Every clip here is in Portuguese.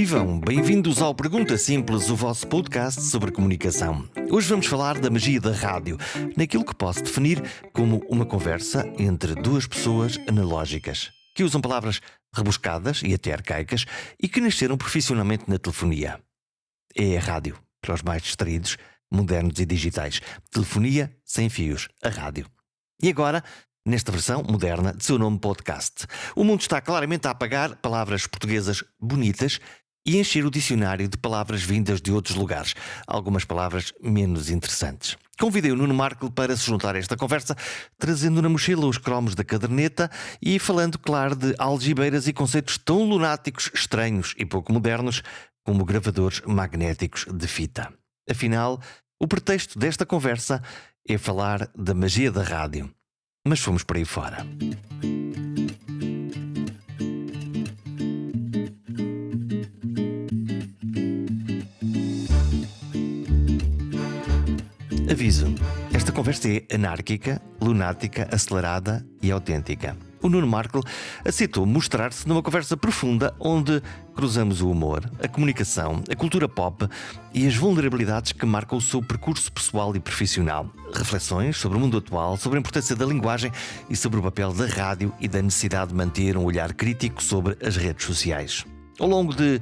Vivam! Bem-vindos ao Pergunta Simples, o vosso podcast sobre comunicação. Hoje vamos falar da magia da rádio, naquilo que posso definir como uma conversa entre duas pessoas analógicas, que usam palavras rebuscadas e até arcaicas e que nasceram profissionalmente na telefonia. É a rádio, para os mais distraídos, modernos e digitais. Telefonia sem fios, a rádio. E agora, nesta versão moderna de seu nome podcast, o mundo está claramente a apagar palavras portuguesas bonitas e encher o dicionário de palavras vindas de outros lugares, algumas palavras menos interessantes. Convidei o Nuno Markle para se juntar a esta conversa, trazendo na mochila os cromos da caderneta e falando, claro, de algibeiras e conceitos tão lunáticos, estranhos e pouco modernos como gravadores magnéticos de fita. Afinal, o pretexto desta conversa é falar da magia da rádio. Mas fomos por aí fora. Aviso, esta conversa é anárquica, lunática, acelerada e autêntica. O Nuno Markle aceitou mostrar-se numa conversa profunda onde cruzamos o humor, a comunicação, a cultura pop e as vulnerabilidades que marcam o seu percurso pessoal e profissional. Reflexões sobre o mundo atual, sobre a importância da linguagem e sobre o papel da rádio e da necessidade de manter um olhar crítico sobre as redes sociais. Ao longo de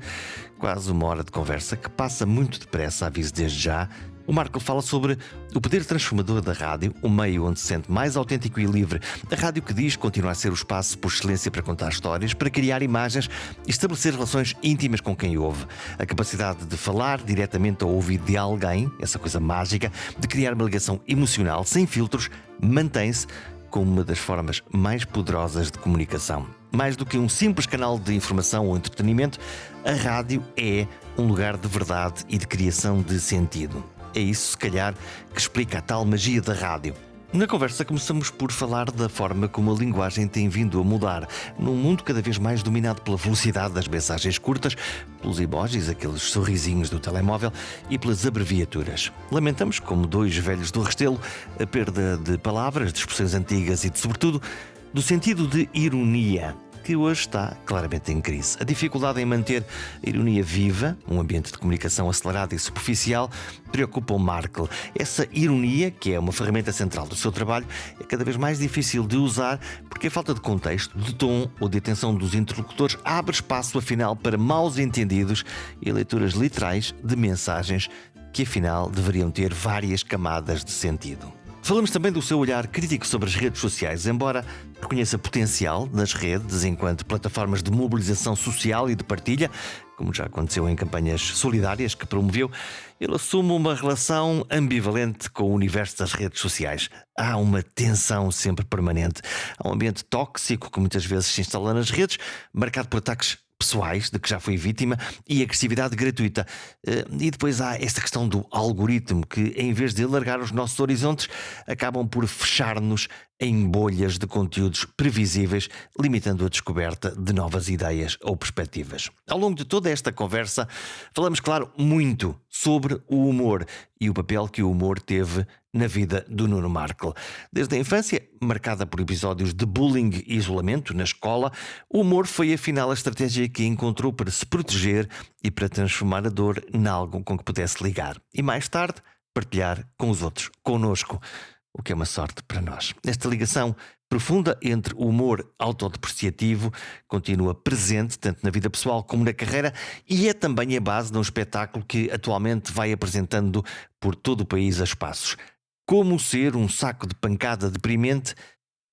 quase uma hora de conversa, que passa muito depressa, aviso desde já, o Markle fala sobre o poder transformador da rádio, o meio onde se sente mais autêntico e livre. A rádio que diz continua a ser o espaço por excelência para contar histórias, para criar imagens e estabelecer relações íntimas com quem ouve. A capacidade de falar diretamente ao ouvido de alguém, essa coisa mágica, de criar uma ligação emocional sem filtros, mantém-se como uma das formas mais poderosas de comunicação. Mais do que um simples canal de informação ou entretenimento, a rádio é um lugar de verdade e de criação de sentido. É isso, se calhar, que explica a tal magia da rádio. Na conversa começamos por falar da forma como a linguagem tem vindo a mudar, num mundo cada vez mais dominado pela velocidade das mensagens curtas, pelos emojis, aqueles sorrisinhos do telemóvel e pelas abreviaturas. Lamentamos, como dois velhos do Restelo, a perda de palavras, de expressões antigas e, sobretudo, do sentido de ironia, que hoje está claramente em crise. A dificuldade em manter a ironia viva, um ambiente de comunicação acelerado e superficial, preocupa o Markle. Essa ironia, que é uma ferramenta central do seu trabalho, é cada vez mais difícil de usar porque a falta de contexto, de tom ou de atenção dos interlocutores abre espaço, afinal, para maus entendidos e leituras literais de mensagens que, afinal, deveriam ter várias camadas de sentido. Falamos também do seu olhar crítico sobre as redes sociais, embora reconheça potencial nas redes enquanto plataformas de mobilização social e de partilha, como já aconteceu em campanhas solidárias que promoveu, ele assume uma relação ambivalente com o universo das redes sociais. Há uma tensão sempre permanente, há um ambiente tóxico que muitas vezes se instala nas redes, marcado por ataques pessoais, de que já foi vítima, e agressividade gratuita. E depois há esta questão do algoritmo, que em vez de alargar os nossos horizontes, acabam por fechar-nos em bolhas de conteúdos previsíveis, limitando a descoberta de novas ideias ou perspectivas. Ao longo de toda esta conversa, falamos, claro, muito sobre o humor e o papel que o humor teve na vida do Nuno Markle. Desde a infância, marcada por episódios de bullying e isolamento na escola, o humor foi afinal a estratégia que encontrou para se proteger e para transformar a dor em algo com que pudesse ligar. E mais tarde, partilhar com os outros, connosco, o que é uma sorte para nós. Esta ligação profunda entre o humor autodepreciativo continua presente tanto na vida pessoal como na carreira e é também a base de um espetáculo que atualmente vai apresentando por todo o país a espaços. Como ser um saco de pancada deprimente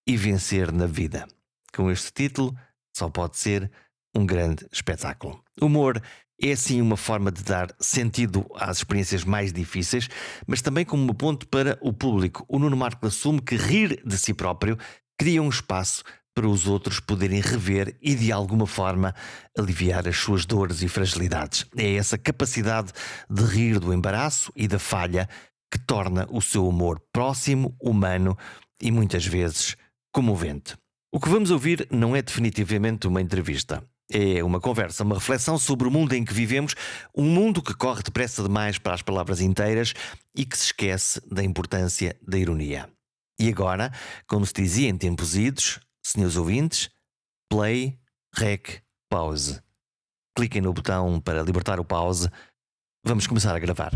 e vencer na vida. Com este título, só pode ser um grande espetáculo. Humor é sim uma forma de dar sentido às experiências mais difíceis, mas também como um ponto para o público. O Nuno Markle assume que rir de si próprio cria um espaço para os outros poderem rever e, de alguma forma, aliviar as suas dores e fragilidades. É essa capacidade de rir do embaraço e da falha que torna o seu humor próximo, humano e, muitas vezes, comovente. O que vamos ouvir não é definitivamente uma entrevista. É uma conversa, uma reflexão sobre o mundo em que vivemos, um mundo que corre depressa demais para as palavras inteiras e que se esquece da importância da ironia. E agora, como se dizia em tempos idos, senhores ouvintes, play, rec, pause. cliquem no botão para libertar o pause. Vamos começar a gravar.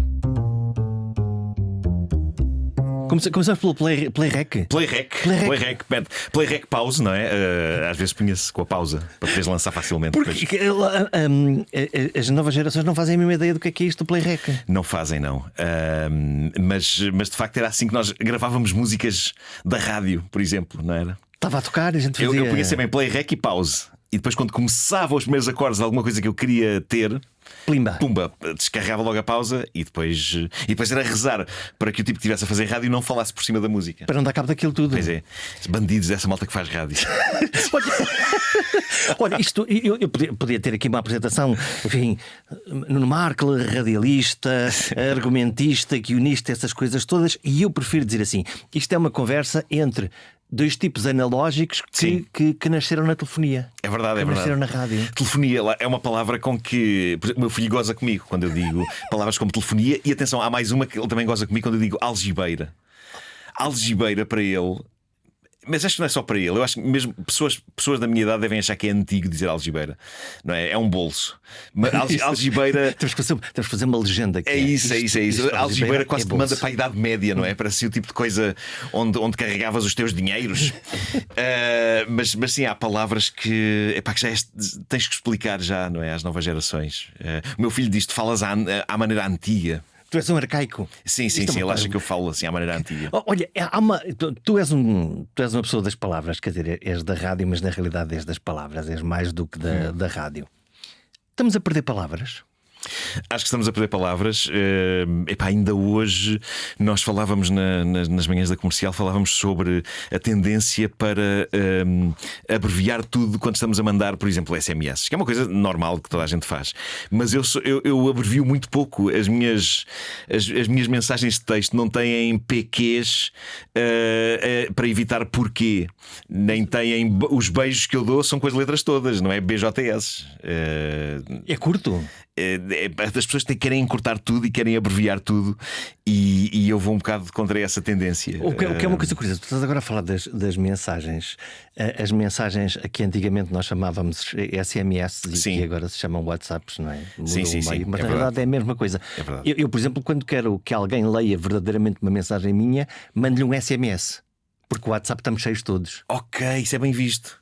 Começamos pelo Play Rec. Play Rec pause, não é? Às vezes punha-se com a pausa para depois lançar facilmente. Porque as novas gerações não fazem a mesma ideia do que é isto do Play Rec. Não fazem, não. Mas de facto era assim que nós gravávamos músicas da rádio, por exemplo, não era? Estava a tocar e a gente fazia... Eu punha sempre em Play Rec e pause. E depois, quando começava os primeiros acordes de alguma coisa que eu queria ter, pumba, descarregava logo a pausa e depois era rezar para que o tipo que estivesse a fazer rádio não falasse por cima da música. Para não dar cabo daquilo tudo. Pois é, bandidos dessa malta que faz rádio. Olha, isto, eu podia ter aqui uma apresentação, enfim, Nuno Markle, radialista, argumentista, guionista, essas coisas todas, e eu prefiro dizer assim: isto é uma conversa entre dois tipos analógicos que nasceram na telefonia. É verdade, nasceram na rádio. Telefonia é uma palavra com que, por exemplo, o meu filho goza comigo quando eu digo palavras como telefonia. E atenção, há mais uma que ele também goza comigo quando eu digo algibeira. Algibeira para ele. Mas acho que não é só para ele. Eu acho que mesmo pessoas da minha idade devem achar que é antigo dizer algibeira. Não é? É um bolso. Mas algibeira. Temos que fazer uma legenda aqui. É isso. Algibeira quase que manda para a Idade Média, não é? Parece o tipo de coisa onde carregavas os teus dinheiros. Mas sim, há palavras que já tens que explicar já, não é? Às novas gerações. O meu filho diz: tu falas à maneira antiga. Tu és um arcaico. Sim, ele acha que eu falo assim à maneira antiga. Olha, tu és uma pessoa das palavras, quer dizer, és da rádio, mas na realidade és das palavras, és mais do que da rádio. Estamos a perder palavras? Acho que estamos a perder palavras. Ainda hoje nós falávamos nas manhãs da Comercial, falávamos sobre a tendência para abreviar tudo quando estamos a mandar, por exemplo, SMS, que é uma coisa normal que toda a gente faz. Mas eu abrevio muito pouco. As minhas mensagens de texto não têm PQs para evitar porquê. Nem têm os beijos que eu dou, são com as letras todas, não é? BJS. É curto. As pessoas querem encurtar tudo e querem abreviar tudo, e eu vou um bocado contra essa tendência. O que é uma coisa curiosa, tu estás agora a falar das mensagens. As mensagens que antigamente nós chamávamos SMS e que agora se chamam WhatsApps, não é? Sim. Mas na verdade é a mesma coisa. Eu, por exemplo, quando quero que alguém leia verdadeiramente uma mensagem minha, mando-lhe um SMS, porque o WhatsApp estamos cheios todos. Ok, isso é bem visto.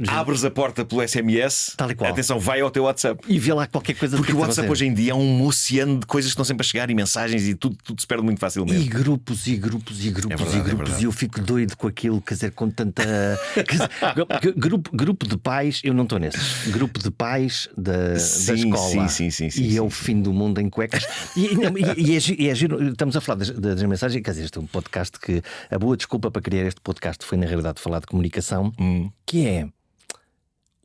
Abres a porta pelo SMS, tal e qual. Atenção, vai ao teu WhatsApp e vê lá qualquer coisa. Porque o WhatsApp hoje em dia é um oceano de coisas que estão sempre a chegar, e mensagens, e tudo se perde muito facilmente. E grupos. E eu fico doido com aquilo, quer dizer, com tanta. Grupo de pais, eu não estou nesses. Grupo de pais da escola. Sim. É o fim do mundo em cuecas. E é giro. Estamos a falar das mensagens. Quer dizer, este é um podcast que a boa desculpa para criar este podcast foi, na realidade, falar de comunicação, que é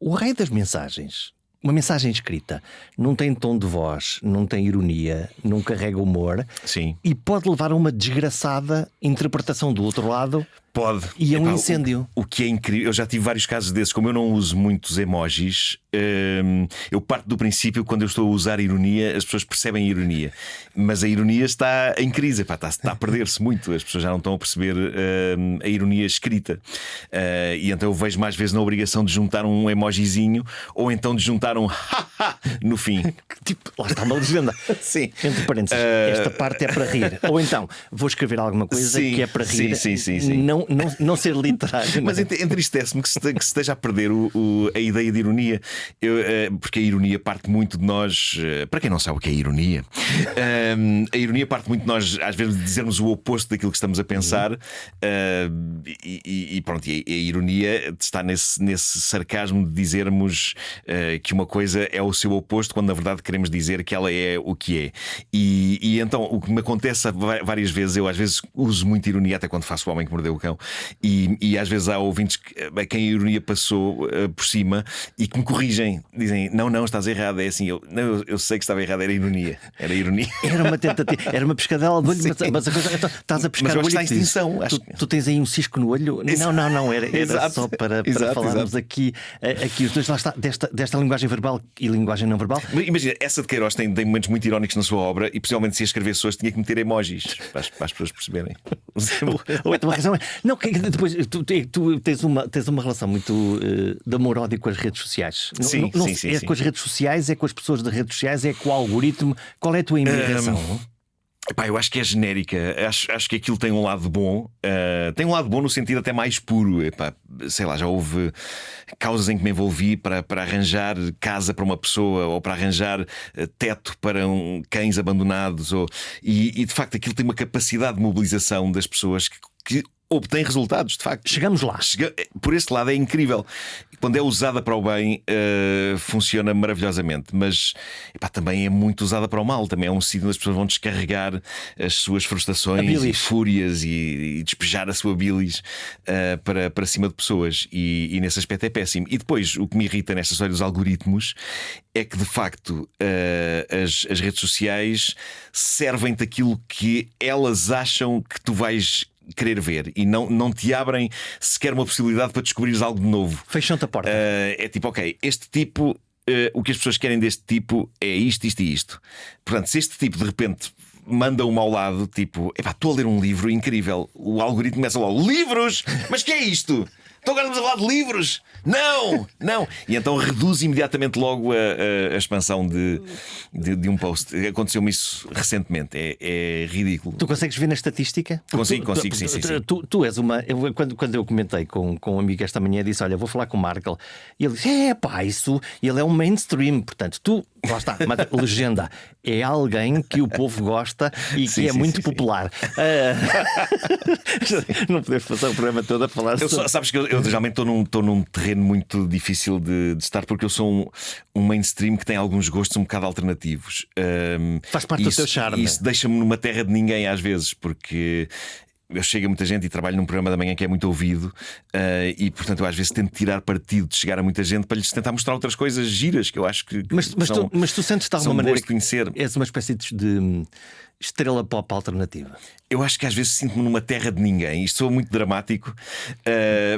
o rei das mensagens. Uma mensagem escrita não tem tom de voz, não tem ironia, não carrega humor. Sim. E pode levar a uma desgraçada interpretação do outro lado. Pode. E é um incêndio. O que é incrível, eu já tive vários casos desses. Como eu não uso muitos emojis, eu parto do princípio que quando eu estou a usar ironia, as pessoas percebem a ironia. Mas a ironia está em crise, está a perder-se muito. As pessoas já não estão a perceber a ironia escrita. E então eu vejo mais vezes na obrigação de juntar um emojizinho, ou então de juntar um haha no fim. Tipo, lá está uma legenda. Sim. Entre parênteses, esta parte é para rir. Ou então, vou escrever alguma coisa que é para rir. Sim. Não ser literário. Mas entristece-me que se esteja a perder a ideia de ironia. Porque a ironia parte muito de nós. Para quem não sabe o que é ironia, a ironia parte muito de nós, às vezes, de dizermos o oposto daquilo que estamos a pensar. E pronto, a ironia está nesse sarcasmo de dizermos que uma coisa é o seu oposto, quando na verdade queremos dizer que ela é o que é. E então o que me acontece várias vezes, eu às vezes uso muita ironia, até quando faço O Homem que Mordeu o Cão, e às vezes há ouvintes a quem a ironia passou por cima e que me corrigem, dizem: não, estás errado. É assim, eu sei que estava errado, era ironia. Era uma tentativa, era uma pescadela de olho, mas a coisa, estás a pescar o olho. Mas está em extinção. Tu tens aí um cisco no olho? Não, era só para falarmos aqui os dois, lá está, desta linguagem verbal e linguagem não verbal. Imagina, essa de Queiroz tem momentos muito irónicos na sua obra, e possivelmente se a escrevesse hoje tinha que meter emojis para as pessoas perceberem. Ou então a razão é. Não, depois tu tens uma relação muito de amor-ódio com as redes sociais. Sim, não, sim, é sim. com as redes sociais, é com as pessoas das redes sociais, é com o algoritmo. Qual é a tua embirração? Epá, eu acho que é genérica. Acho que aquilo tem um lado bom. Tem um lado bom no sentido até mais puro. Epá, sei lá, já houve causas em que me envolvi para arranjar casa para uma pessoa, ou para arranjar teto para cães abandonados. E de facto aquilo tem uma capacidade de mobilização das pessoas que obtém resultados, de facto. Chegamos lá. Por esse lado é incrível. Quando é usada para o bem, funciona maravilhosamente. Mas epá, também é muito usada para o mal. Também é um sítio onde as pessoas vão descarregar as suas frustrações e fúrias e despejar a sua bilis para cima de pessoas. E nesse aspecto é péssimo. E depois, o que me irrita nesta história dos algoritmos é que, de facto, as redes sociais servem-te aquilo que elas acham que tu vais querer ver e não te abrem sequer uma possibilidade para descobrires algo de novo. Fecham-te a porta. É tipo, ok, este tipo, o que as pessoas querem deste tipo é isto, isto e isto. Portanto, se este tipo de repente manda uma ao lado, tipo, epá, estou a ler um livro incrível, o algoritmo começa logo: livros? Mas que é isto? Então agora vamos a falar de livros? Não, não. E então reduz imediatamente logo a expansão de um post. Aconteceu-me isso recentemente. É ridículo. Tu consegues ver na estatística? Consigo, sim. Tu és uma. Quando eu comentei com um amigo esta manhã, disse: olha, vou falar com o Markle. E ele disse: pá, isso. Ele é um mainstream. Portanto, tu. Lá está. Mas legenda. É alguém que o povo gosta e que é muito popular. Não podemos passar o programa todo a falar sobre. Sabes que eu geralmente estou num terreno muito difícil de estar, porque eu sou um mainstream que tem alguns gostos um bocado alternativos. Faz parte do teu charme. Isso deixa-me numa terra de ninguém às vezes, porque eu chego a muita gente e trabalho num programa da manhã que é muito ouvido, e portanto eu às vezes tento tirar partido de chegar a muita gente para lhes tentar mostrar outras coisas giras que eu acho que mas tu sentes de alguma maneira de conhecer. És uma espécie de estrela pop alternativa. Eu acho que às vezes sinto-me numa terra de ninguém. Isto soa muito dramático,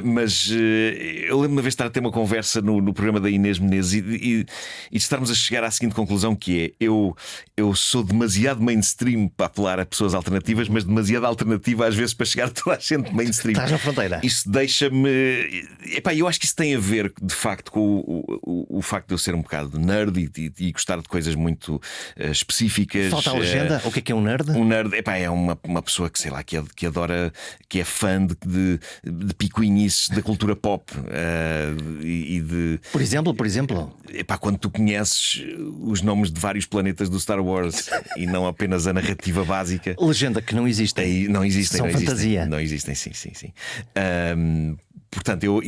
mas eu lembro-me uma vez de estar a ter uma conversa no programa da Inês Menezes e de estarmos a chegar à seguinte conclusão, que é: eu sou demasiado mainstream para apelar a pessoas alternativas, mas demasiado alternativa às vezes para chegar a toda a gente mainstream. Estás na fronteira. Isso deixa-me. Epá, eu acho que isso tem a ver de facto com o facto de eu ser um bocado nerd e gostar de coisas muito específicas. Falta a legenda. O que é um nerd? Um nerd, epá, é uma pessoa que sei lá, que adora, que é fã de picuinices da cultura pop e de. Por exemplo? Epá, quando tu conheces os nomes de vários planetas do Star Wars e não apenas a narrativa básica. Legenda que não existem. Não existem. São fantasia. Não existem, sim. Portanto, eu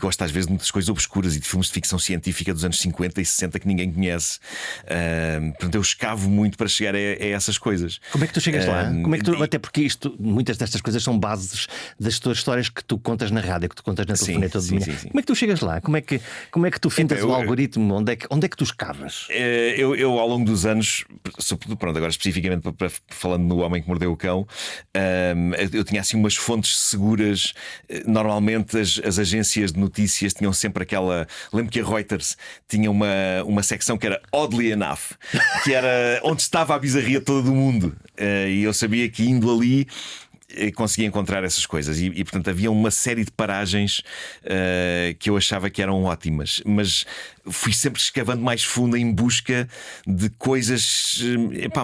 gosto às vezes de muitas coisas obscuras e de filmes de ficção científica dos anos 50 e 60 que ninguém conhece. Portanto, eu escavo muito para chegar a essas coisas. Como é que tu chegas lá? Até porque muitas destas coisas são bases das tuas histórias que tu contas na rádio, que tu contas na telefonia todo dia. Como é que tu chegas lá? Como é que tu fintas o algoritmo? Onde é que tu escavas? Eu ao longo dos anos, pronto, agora especificamente falando no Homem que Mordeu o Cão, eu tinha assim umas fontes seguras. Normalmente as agências de notícias tinham sempre aquela. Lembro que a Reuters tinha uma secção que era Oddly Enough, que era onde estava a bizarria toda do mundo. E eu sabia que indo ali conseguia encontrar essas coisas e portanto havia uma série de paragens que eu achava que eram ótimas, mas fui sempre escavando mais fundo em busca de coisas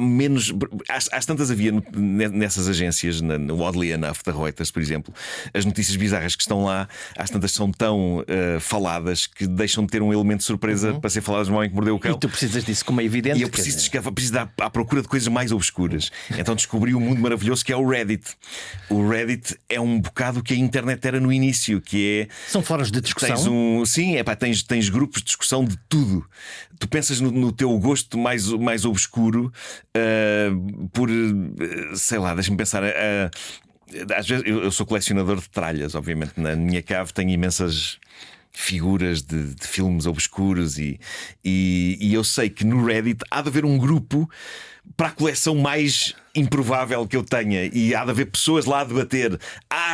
menos. Às tantas havia nessas agências, no Oddly Enough da Reuters, por exemplo, as notícias bizarras que estão lá, às tantas são tão faladas que deixam de ter um elemento de surpresa para ser faladas no Homem que Mordeu o Cão. E tu precisas disso, como é evidente. E eu preciso de escavar, preciso ir à procura de coisas mais obscuras. Então descobri um mundo maravilhoso que é o Reddit. O Reddit é um bocado que a internet era no início, que é. São fóruns de discussão. Tens grupos de discussão de tudo. Tu pensas no teu gosto mais obscuro, por sei lá, deixa-me pensar. Às vezes eu sou colecionador de tralhas, obviamente. Na minha cave tenho imensas figuras de filmes obscuros e eu sei que no Reddit há de haver um grupo para a coleção mais improvável que eu tenha, e há de haver pessoas lá a debater: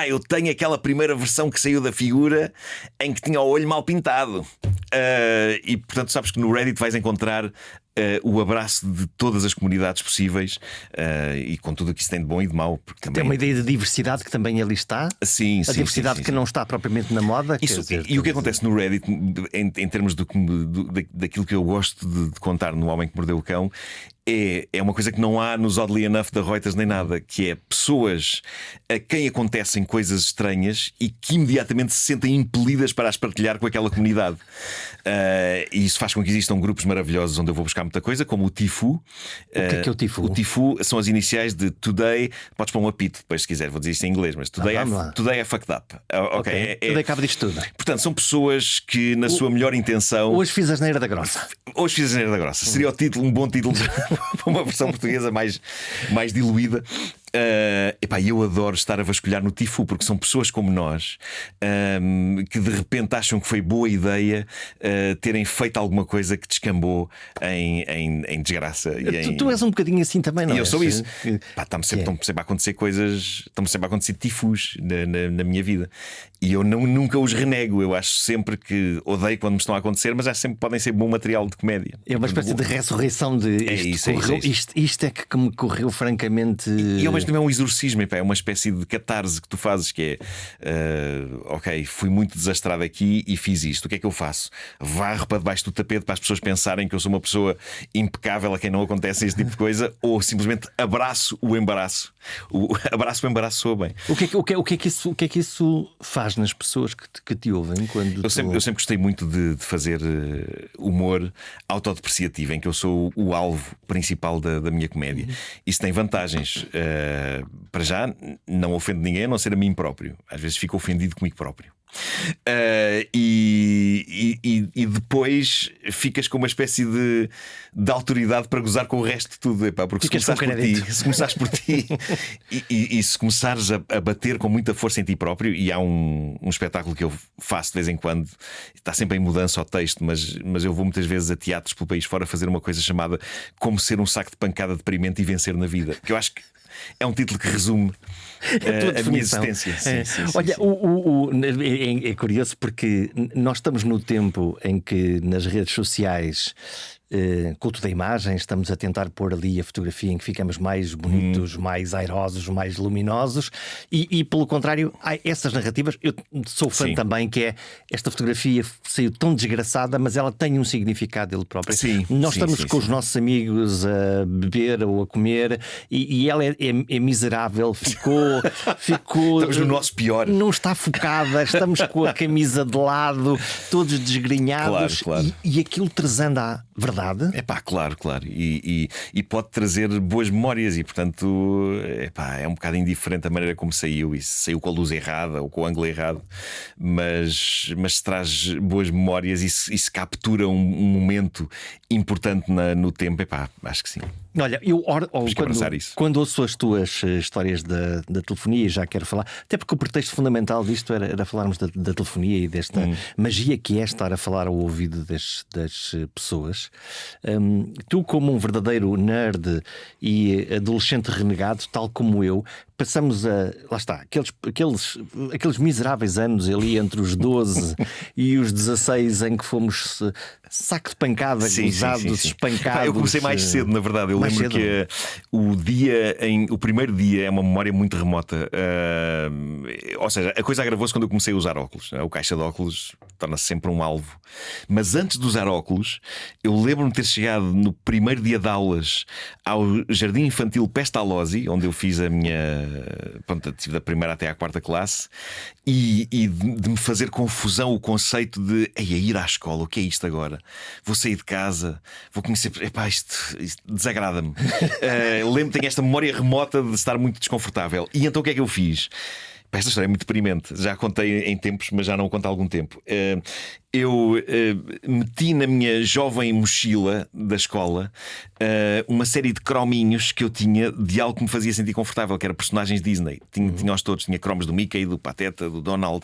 eu tenho aquela primeira versão que saiu da figura em que tinha o olho mal pintado. E portanto sabes que no Reddit vais encontrar o abraço de todas as comunidades possíveis e com tudo o que isso tem de bom e de mau. Porque Tem também... uma ideia de diversidade que também ali está. Sim, a diversidade que não está propriamente na moda. E o que acontece no Reddit, em termos daquilo que eu gosto de contar no Homem que Mordeu o Cão, é uma coisa que não há nos Oddly Enough da Reuters nem nada, que é pessoas a quem acontecem coisas estranhas e que imediatamente se sentem impelidas para as partilhar com aquela comunidade. E isso faz com que existam grupos maravilhosos onde eu vou buscar muita coisa, como o Tifu. O que é o Tifu? O Tifu são as iniciais de Today. Podes pôr um apito depois se quiser, vou dizer isto em inglês, mas Today é fucked up. Today cabe disto tudo. Portanto, são pessoas que, na sua melhor intenção. Hoje fiz a asneira da grossa. Hoje fiz a asneira da grossa. Seria o título, um bom título para uma versão portuguesa mais diluída. Eu adoro estar a vasculhar no Tifu, porque são pessoas como nós que de repente acham que foi boa ideia terem feito alguma coisa que descambou em desgraça. Tu és um bocadinho assim também, não é? Eu sou isso. Estão-me sempre a acontecer coisas, estão-me sempre a acontecer tifus na minha vida. E eu nunca os renego. Eu acho sempre que odeio quando me estão a acontecer, mas acho sempre que podem ser bom material de comédia. É uma espécie de ressurreição de isto é que me correu francamente. E ao mesmo tempo é um exorcismo, é uma espécie de catarse que tu fazes, que é fui muito desastrado aqui e fiz isto. O que é que eu faço? Varro para debaixo do tapete para as pessoas pensarem que eu sou uma pessoa impecável a quem não acontece este tipo de coisa, ou simplesmente abraço o embaraço. Abraço o embaraço soa bem. O que é que isso faz nas pessoas que te ouvem quando eu sempre gostei muito de fazer humor autodepreciativo, em que eu sou o alvo principal da minha comédia. Isso tem vantagens. Para já, não ofendo ninguém a não ser a mim próprio. Às vezes fico ofendido comigo próprio. E depois ficas com uma espécie de autoridade para gozar com o resto de tudo. Porque se começares por ti e se começares a bater com muita força em ti próprio, e há um espetáculo que eu faço de vez em quando, está sempre em mudança ao texto, mas eu vou muitas vezes a teatros pelo país fora fazer uma coisa chamada Como Ser um Saco de Pancada Deprimente e Vencer na Vida, que eu acho que é um título que resume a minha existência. Sim. Olha, é curioso porque nós estamos no tempo em que nas redes sociais, culto da imagem, estamos a tentar pôr ali a fotografia em que ficamos mais bonitos, mais airosos, mais luminosos, e pelo contrário, há essas narrativas. Eu sou fã também, que é esta fotografia saiu tão desgraçada, mas ela tem um significado dele próprio. Nós estamos com os nossos amigos a beber ou a comer e ela é miserável, ficou estamos no nosso pior. Não está focada, estamos com a camisa de lado, todos desgrenhados, claro. E aquilo trazendo à verdade. Claro. E pode trazer boas memórias, e portanto é um bocado indiferente a maneira como saiu. E se saiu com a luz errada ou com o ângulo errado, mas se traz boas memórias e se captura um momento importante no tempo, acho que sim. Olha, quando ouço as tuas histórias da telefonia, já quero falar, até porque o pretexto fundamental disto era falarmos da telefonia e desta magia que é estar a falar ao ouvido das pessoas. Tu, como um verdadeiro nerd e adolescente renegado, tal como eu, passamos lá está, aqueles miseráveis anos ali entre os 12 e os 16 em que fomos saco de pancada, gozados, espancados. Eu comecei mais cedo, na verdade. Eu lembro que o primeiro dia é uma memória muito remota. Ou seja, a coisa agravou-se quando eu comecei a usar óculos. O caixa de óculos torna-se sempre um alvo. Mas antes de usar óculos, eu lembro-me de ter chegado no primeiro dia de aulas ao Jardim Infantil Pestalozzi, onde eu fiz a minha. Tive da primeira até à quarta classe, e de me fazer confusão o conceito de ir à escola, o que é isto agora? Vou sair de casa, vou conhecer. Isto desagrada-me. Lembro-me, tenho esta memória remota de estar muito desconfortável. E então o que é que eu fiz? Esta história é muito deprimente. Já contei em tempos, mas já não conto há algum tempo. Eu meti na minha jovem mochila da escola uma série de crominhos que eu tinha de algo que me fazia sentir confortável, que era personagens Disney. Tinha-os todos, tinha cromos do Mickey, do Pateta, do Donald,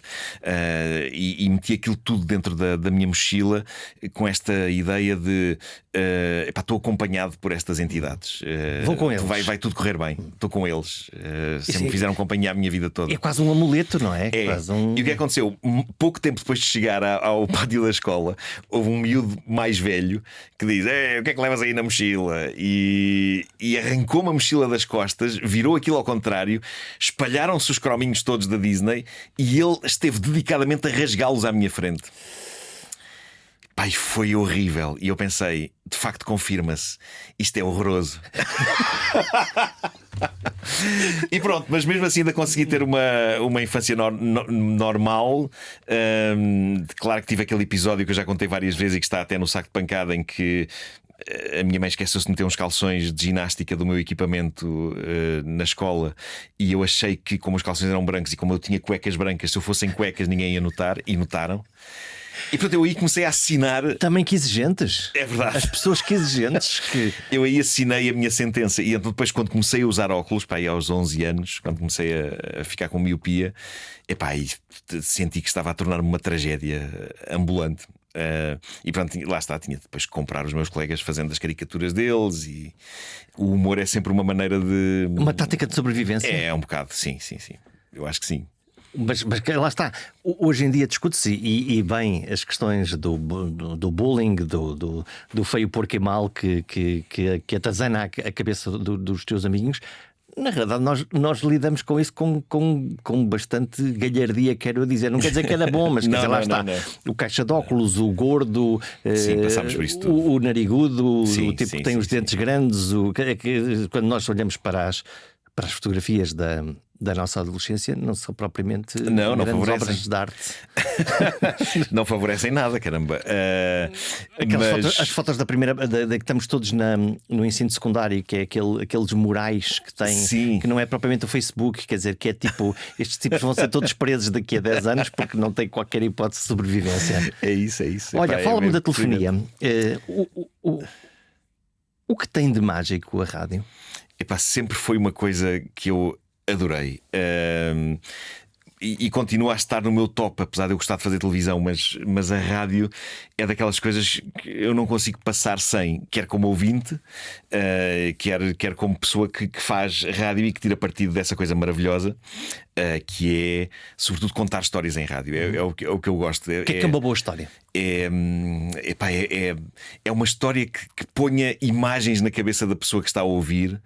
e meti aquilo tudo dentro da minha mochila com esta ideia de estou acompanhado por estas entidades. Vou com eles. Vai tudo correr bem. Estou com eles. Sempre me fizeram companhia a minha vida toda. É quase quase um amuleto, não é? É. Quase um... E o que aconteceu? Pouco tempo depois de chegar ao pátio da escola, houve um miúdo mais velho que diz: o que é que levas aí na mochila? E arrancou-me a mochila das costas, virou aquilo ao contrário, espalharam-se os crominhos todos da Disney e ele esteve dedicadamente a rasgá-los à minha frente. Pai, foi horrível. E eu pensei, de facto, confirma-se, isto é horroroso. E pronto, mas mesmo assim ainda consegui ter uma infância normal. Claro que tive aquele episódio que eu já contei várias vezes e que está até no Saco de Pancada, em que a minha mãe esqueceu-se de meter uns calções de ginástica do meu equipamento na escola, e eu achei que, como os calções eram brancos e como eu tinha cuecas brancas, se eu fosse em cuecas ninguém ia notar, e notaram. E portanto eu aí comecei a assinar. Também que exigentes. É verdade. As pessoas que exigentes que... Eu aí assinei a minha sentença. E então depois, quando comecei a usar óculos, pá, aí aos 11 anos, quando comecei a ficar com miopia, epá, aí senti que estava a tornar-me uma tragédia ambulante. E pronto, lá está, tinha depois que comprar os meus colegas fazendo as caricaturas deles. E o humor é sempre uma maneira de... Uma tática de sobrevivência. É um bocado, sim. Eu acho que sim. Mas lá está, hoje em dia discute-se e bem as questões do bullying, do feio, porco e mal que atazana a cabeça dos teus amiguinhos. Na realidade, nós lidamos com isso com bastante galhardia, quero dizer. Não quer dizer que era bom, mas quer dizer, lá está. Não. O caixa de óculos, o gordo, sim, passámos por isso tudo. O narigudo, sim, o tipo que tem os dentes sim. grandes. Quando nós olhamos para as fotografias da nossa adolescência, não são propriamente não grandes favorecem obras de arte. Não favorecem nada, caramba. As fotos da primeira, que estamos todos no ensino secundário, que é aqueles murais que tem, sim. Que não é propriamente o Facebook, quer dizer, que é tipo, estes tipos vão ser todos presos daqui a 10 anos porque não tem qualquer hipótese de sobrevivência. É isso. Olha, fala-me da telefonia. O que tem de mágico a rádio? Epá, sempre foi uma coisa que eu adorei. E continua a estar no meu top, apesar de eu gostar de fazer televisão, mas a rádio é daquelas coisas que eu não consigo passar sem, quer como ouvinte, quer como pessoa que faz rádio e que tira partido dessa coisa maravilhosa, que é, sobretudo, contar histórias em rádio. É o que eu gosto. O que é uma boa história? É uma história que ponha imagens na cabeça da pessoa que está a ouvir,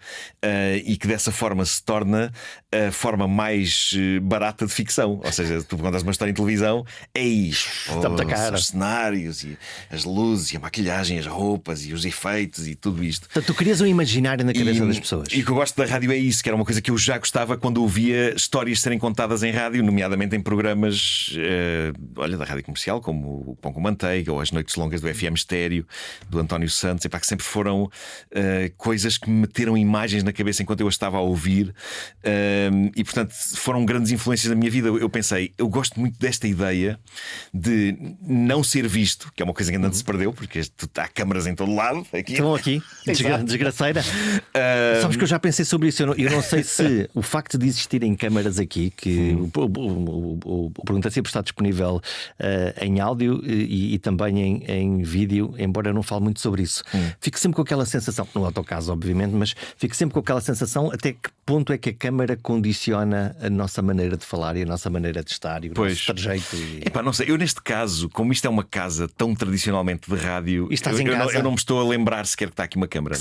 e que dessa forma se torna a forma mais barata de ficção. Ou seja, tu contas uma história em televisão, é isto: os cenários e as luzes e a maquilhagem, as roupas e os efeitos e tudo isto. Portanto, tu crias um imaginário na cabeça das pessoas. E o que eu gosto da rádio é isso, que era uma coisa que eu já gostava quando ouvia histórias serem contadas em rádio, nomeadamente em programas da rádio comercial, como o Pão com Manteiga ou as Noites Longas do FM Estéreo, do António Santos, que sempre foram coisas que me meteram imagens na cabeça enquanto eu as estava a ouvir, e portanto foram grandes influências na minha vida. Eu pensei, eu gosto muito desta ideia de não ser visto, que é uma coisa que ainda se perdeu, porque há câmaras em todo lado. Estão aqui, desgraceira. Sabes que eu já pensei sobre isso. Eu não sei se o facto de existirem câmaras aqui, que o Pergunta sempre está disponível em áudio e também em vídeo, embora eu não fale muito sobre isso. Fico sempre com aquela sensação, no autocaso obviamente, mas fico sempre com aquela sensação até que ponto é que a câmara condiciona a nossa maneira de falar e a nossa maneira de estar e o nosso trajeito. Não sei, eu neste caso, como isto é uma casa tão tradicionalmente de rádio, eu não me estou a lembrar sequer que está aqui uma câmara.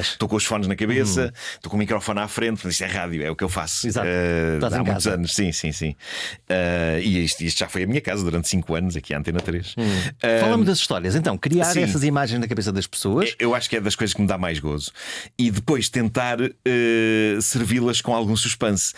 Estou com os fones na cabeça, estou com o microfone à frente, mas isto é rádio, é o que eu faço. Exato. Há muitos anos, sim. E isto já foi a minha casa durante 5 anos, aqui à Antena 3. Fala-me das histórias, então, criar essas imagens na cabeça das pessoas. Eu acho que é das coisas que me dá mais gozo. E depois tentar servi-las com algum suspense.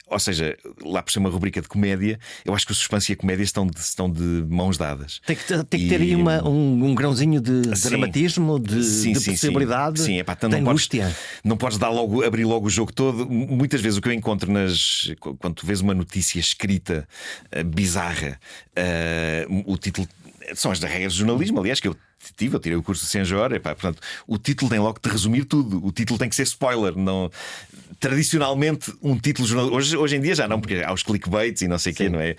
Ou seja, lá por ser uma rubrica de comédia, eu acho que o suspense e a comédia estão de mãos dadas. Tem que ter aí um grãozinho de dramatismo, de possibilidade, de angústia. Não podes abrir logo o jogo todo. Muitas vezes o que eu encontro quando tu vês uma notícia escrita bizarra, o título são as regras do jornalismo, aliás, que eu tirei o curso de Senjor, portanto, o título tem logo de resumir tudo. O título tem que ser spoiler. Não... tradicionalmente um título jornalístico. Hoje em dia já não, porque há os clickbaits e não sei o quê, não é?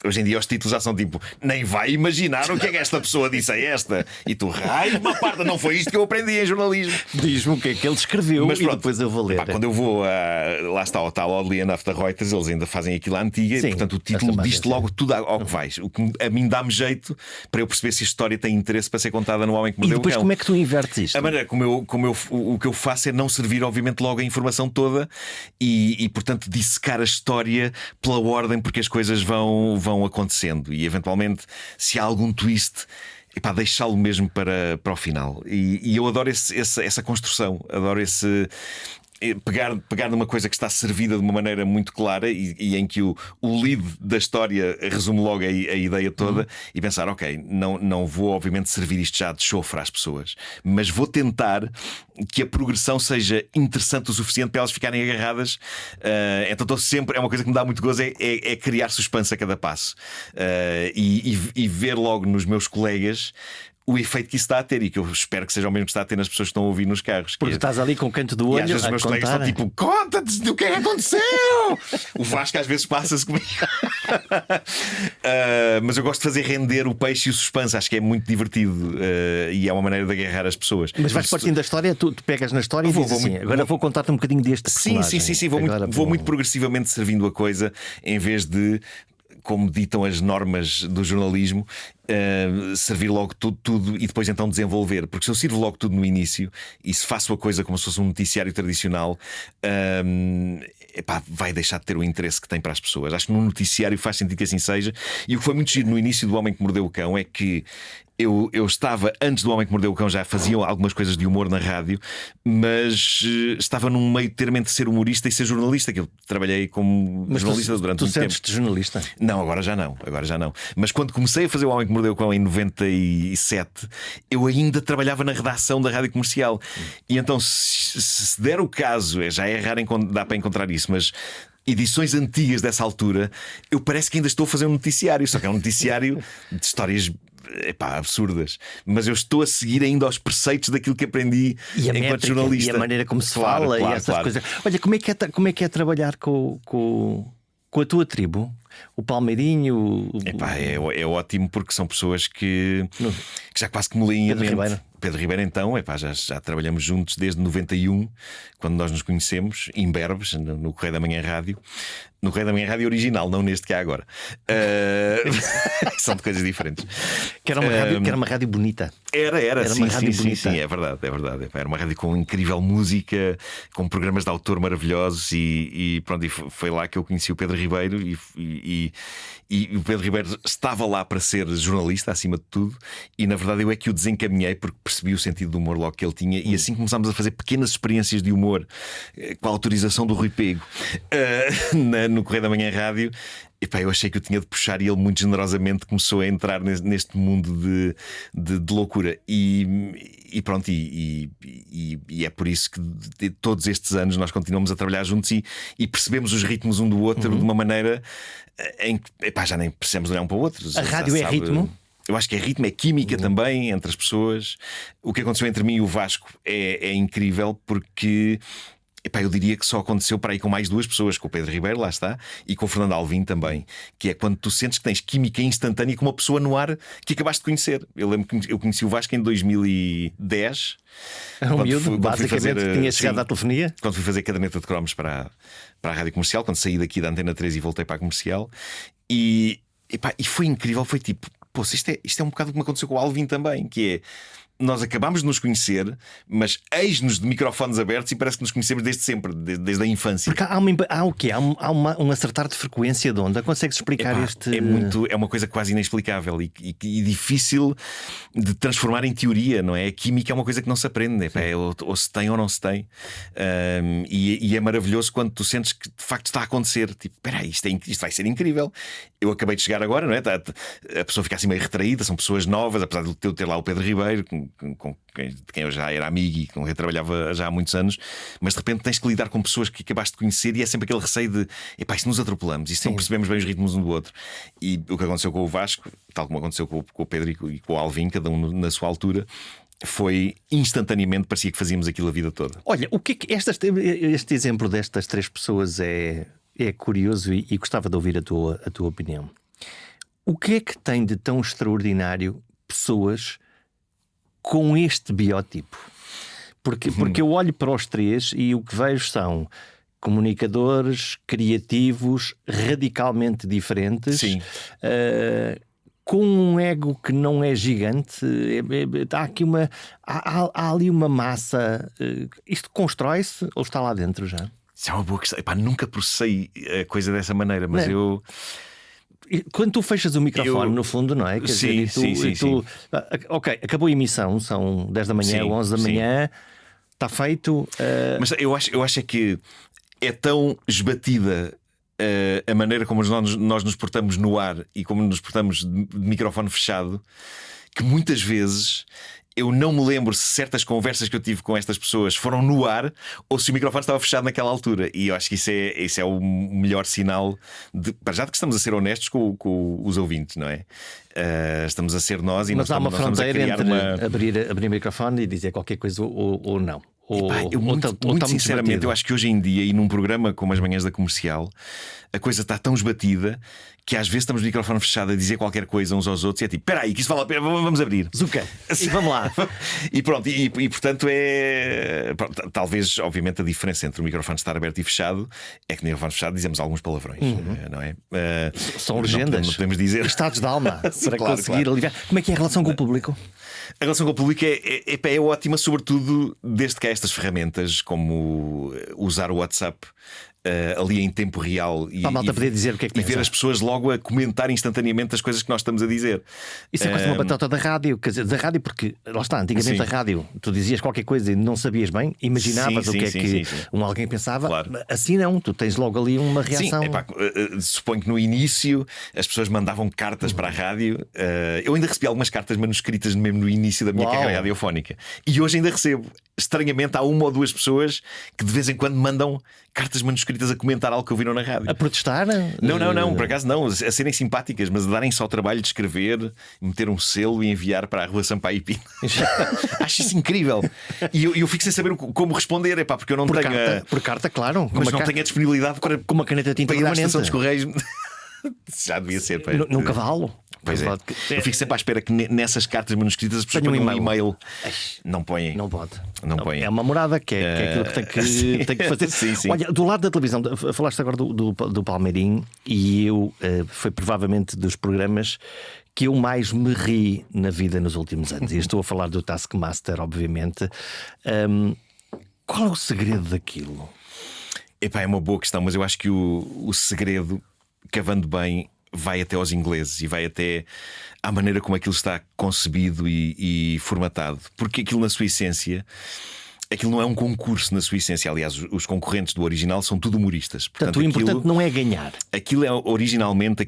Hoje em dia os títulos já são tipo: nem vai imaginar o que é que esta pessoa disse a esta. E tu, raio, uma parte, não foi isto que eu aprendi em jornalismo. Diz-me o que é que ele escreveu. Mas e pronto, depois eu vou ler. quando eu vou lá está o tal Oddly Enough da Reuters, eles ainda fazem aquilo à antiga. Sim, e, portanto, o título diz-te logo tudo ao que vais. O que a mim dá-me jeito para eu perceber se a história tem interesse para ser contada no Homem que E Mordeu o depois Cão. como é que tu invertes isto? A maneira o que eu faço é não servir, obviamente, logo a informação toda e portanto, dissecar a história pela ordem, porque as coisas vão acontecendo. E eventualmente, se há algum twist, epá, deixá-lo mesmo para o final. E eu adoro essa construção, adoro esse. Pegar numa coisa que está servida de uma maneira muito clara e em que o lead da história resume logo a ideia toda e pensar: ok, não vou obviamente servir isto já de chofre às pessoas, mas vou tentar que a progressão seja interessante o suficiente para elas ficarem agarradas. Então estou sempre, é uma coisa que me dá muito gozo, é criar suspense a cada passo e ver logo nos meus colegas o efeito que isso está a ter, e que eu espero que seja o mesmo que está a ter nas pessoas que estão a ouvir nos carros. Porque estás ali com o canto do olho. E às vezes os meus colegas estão tipo: conta-te do que é que aconteceu. O Vasco às vezes passa-se comigo. Mas eu gosto de fazer render o peixe e o suspense. Acho que é muito divertido e é uma maneira de agarrar as pessoas. Mas vais partindo da história, tu pegas na história e dizes assim: agora vou contar-te um bocadinho deste personagem. Sim. Vou muito progressivamente servindo a coisa, em vez de, como ditam as normas do jornalismo, servir logo tudo e depois então desenvolver. Porque se eu sirvo logo tudo no início e se faço a coisa como se fosse um noticiário tradicional, vai deixar de ter o interesse que tem para as pessoas. Acho que num noticiário faz sentido que assim seja. E o que foi muito giro no início do Homem que Mordeu o Cão é que eu estava, antes do Homem que Mordeu o Cão, já faziam algumas coisas de humor na rádio, mas estava num meio termo entre ser humorista e ser jornalista, que eu trabalhei como jornalista durante muito tempo. Tu sentes-te jornalista? Não, agora já não. Mas quando comecei a fazer o Homem que Mordeu o Cão em 97, eu ainda trabalhava na redação da Rádio Comercial. E então, se der o caso, já é raro dar para encontrar isso, mas edições antigas dessa altura, eu parece que ainda estou a fazer um noticiário, só que é um noticiário de histórias absurdas, mas eu estou a seguir ainda aos preceitos daquilo que aprendi enquanto jornalista. E a maneira como se fala e essas coisas. Olha, como é que é trabalhar com a tua tribo? O Palmeirinho. É ótimo, porque são pessoas que já quase que me leem a mente. Pedro Ribeiro, então, já trabalhamos juntos desde 91, quando nós nos conhecemos, imberbes, no Correio da Manhã Rádio. No Correio da Manhã Rádio original, não neste que há agora. São de coisas diferentes. Que era uma rádio bonita. Era sim, uma rádio bonita. Sim, é verdade. Era uma rádio com incrível música, com programas de autor maravilhosos e pronto, e foi lá que eu conheci o Pedro Ribeiro e o Pedro Ribeiro estava lá para ser jornalista, acima de tudo, e na verdade eu é que o desencaminhei porque percebi o sentido do humor logo que ele tinha, e assim começámos a fazer pequenas experiências de humor com a autorização do Rui Pego no Correio da Manhã Rádio. Eu achei que eu tinha de puxar, e ele muito generosamente começou a entrar neste mundo de loucura. E pronto, e é por isso que todos estes anos nós continuamos a trabalhar juntos e percebemos os ritmos um do outro de uma maneira em que já nem precisamos olhar um para o outro. A rádio é ritmo? Eu acho que é ritmo, é química também entre as pessoas. O que aconteceu entre mim e o Vasco é incrível, porque eu diria que só aconteceu para aí com mais duas pessoas, com o Pedro Ribeiro, lá está, e com o Fernando Alvim também, que é quando tu sentes que tens química instantânea com uma pessoa no ar que acabaste de conhecer. Eu lembro que eu conheci o Vasco em 2010. Era um miúdo, basicamente, tinha chegado à telefonia. Quando fui fazer caderneta de cromos para a Rádio Comercial, quando saí daqui da Antena 3 e voltei para a Comercial, e foi incrível. Foi tipo, isto é um bocado como aconteceu com o Alvin também, que é: nós acabámos de nos conhecer, mas eis-nos de microfones abertos e parece que nos conhecemos desde sempre, desde a infância. Porque há o quê? Há um acertar de frequência de onda? Consegues explicar este. É uma coisa quase inexplicável e difícil de transformar em teoria, não é? A química é uma coisa que não se aprende, ou se tem ou não se tem. E é maravilhoso quando tu sentes que de facto está a acontecer. Tipo, espera aí, isto vai ser incrível. Eu acabei de chegar agora, não é? A pessoa fica assim meio retraída, são pessoas novas, apesar de eu ter lá o Pedro Ribeiro, de quem eu já era amigo e com quem eu trabalhava já há muitos anos, mas de repente tens que lidar com pessoas que acabaste de conhecer e é sempre aquele receio de isto nos atropelamos, isto não percebemos bem os ritmos um do outro. E o que aconteceu com o Vasco, tal como aconteceu com o Pedro e com o Alvin, cada um na sua altura, foi instantaneamente, parecia que fazíamos aquilo a vida toda. Olha, o que é que este exemplo destas 3 pessoas é curioso e gostava de ouvir a tua opinião. O que é que tem de tão extraordinário pessoas com este biotipo? Porque eu olho para os 3 e o que vejo são comunicadores, criativos, radicalmente diferentes. Sim. Com um ego que não é gigante. Há aqui há ali uma massa. Isto constrói-se ou está lá dentro já? Isso é uma boa questão. Epá, nunca processei a coisa dessa maneira, mas não. Quando tu fechas o microfone, no fundo, não é? Quer dizer, sim. Ok, acabou a emissão, são 10 da manhã ou 11 da manhã, está feito. Mas eu acho é que é tão esbatida a maneira como nós nos portamos no ar e como nos portamos de microfone fechado, que muitas vezes eu não me lembro se certas conversas que eu tive com estas pessoas foram no ar ou se o microfone estava fechado naquela altura. E eu acho que isso é o melhor sinal para já de que estamos a ser honestos com os ouvintes, não é? Estamos a ser nós e mas nós há uma fronteira entre abrir o microfone e dizer qualquer coisa ou não. Muito sinceramente, eu acho que hoje em dia, e num programa como as manhãs da Comercial, a coisa está tão esbatida que às vezes estamos de microfone fechado a dizer qualquer coisa uns aos outros e é tipo, espera aí, que isso vale a pena, vamos abrir. Zucca. E vamos lá. E pronto, e portanto talvez, obviamente, a diferença entre o microfone estar aberto e fechado é que no microfone fechado dizemos alguns palavrões, não é? São legendas. Não podemos dizer. Estados de alma Sim, para claro, conseguir aliviar. Como é que é a relação com o público? A relação com o público é ótima, sobretudo desde que há estas ferramentas como usar o WhatsApp ali em tempo real e poder dizer o que é que e ver as pessoas logo a comentar instantaneamente as coisas que nós estamos a dizer. Isso é quase uma batata da rádio, quer dizer, da rádio, porque lá está, antigamente a rádio, tu dizias qualquer coisa e não sabias bem, imaginavas o que é que alguém pensava. Claro. Assim não, tu tens logo ali uma reação. Suponho que no início as pessoas mandavam cartas para a rádio. Eu ainda recebi algumas cartas manuscritas mesmo no início da minha carreira radiofónica. E hoje ainda recebo. Estranhamente, há uma ou duas pessoas que de vez em quando mandam cartas manuscritas a comentar algo que ouviram na rádio. A protestar? Não, por acaso não, a serem simpáticas, mas a darem só o trabalho de escrever, meter um selo e enviar para a Rua Sampaio e Pina. Acho isso incrível. E eu fico sem saber como responder, porque eu não tenho. Por carta, claro. Mas não tenho a disponibilidade para. Com uma caneta tinta para ir à estação dos Correios. Já devia ser. Num cavalo. Pois é. Eu fico sempre à espera que nessas cartas manuscritas as pessoas ponham um e-mail. Não põem. Não pode. Não põem. É uma morada que é aquilo que tem que fazer. Sim. Olha, do lado da televisão, falaste agora do Palmeirim e foi provavelmente dos programas que eu mais me ri na vida nos últimos anos. E estou a falar do Taskmaster, obviamente. Qual é o segredo daquilo? É uma boa questão, mas eu acho que o segredo, cavando bem, vai até aos ingleses e vai até à maneira como aquilo está concebido e formatado. Porque aquilo, na sua essência, aquilo não é um concurso na sua essência. Aliás, os concorrentes do original são tudo humoristas. Portanto, o importante não é ganhar. Aquilo originalmente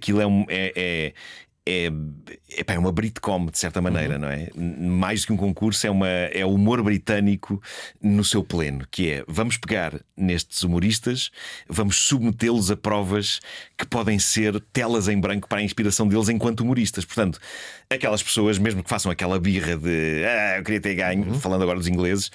é uma Britcom, de certa maneira, não é? Mais do que um concurso, é o humor britânico no seu pleno, que é: vamos pegar nestes humoristas, vamos submetê-los a provas que podem ser telas em branco para a inspiração deles enquanto humoristas. Portanto, aquelas pessoas, mesmo que façam aquela birra de eu queria ter ganho, falando agora dos ingleses,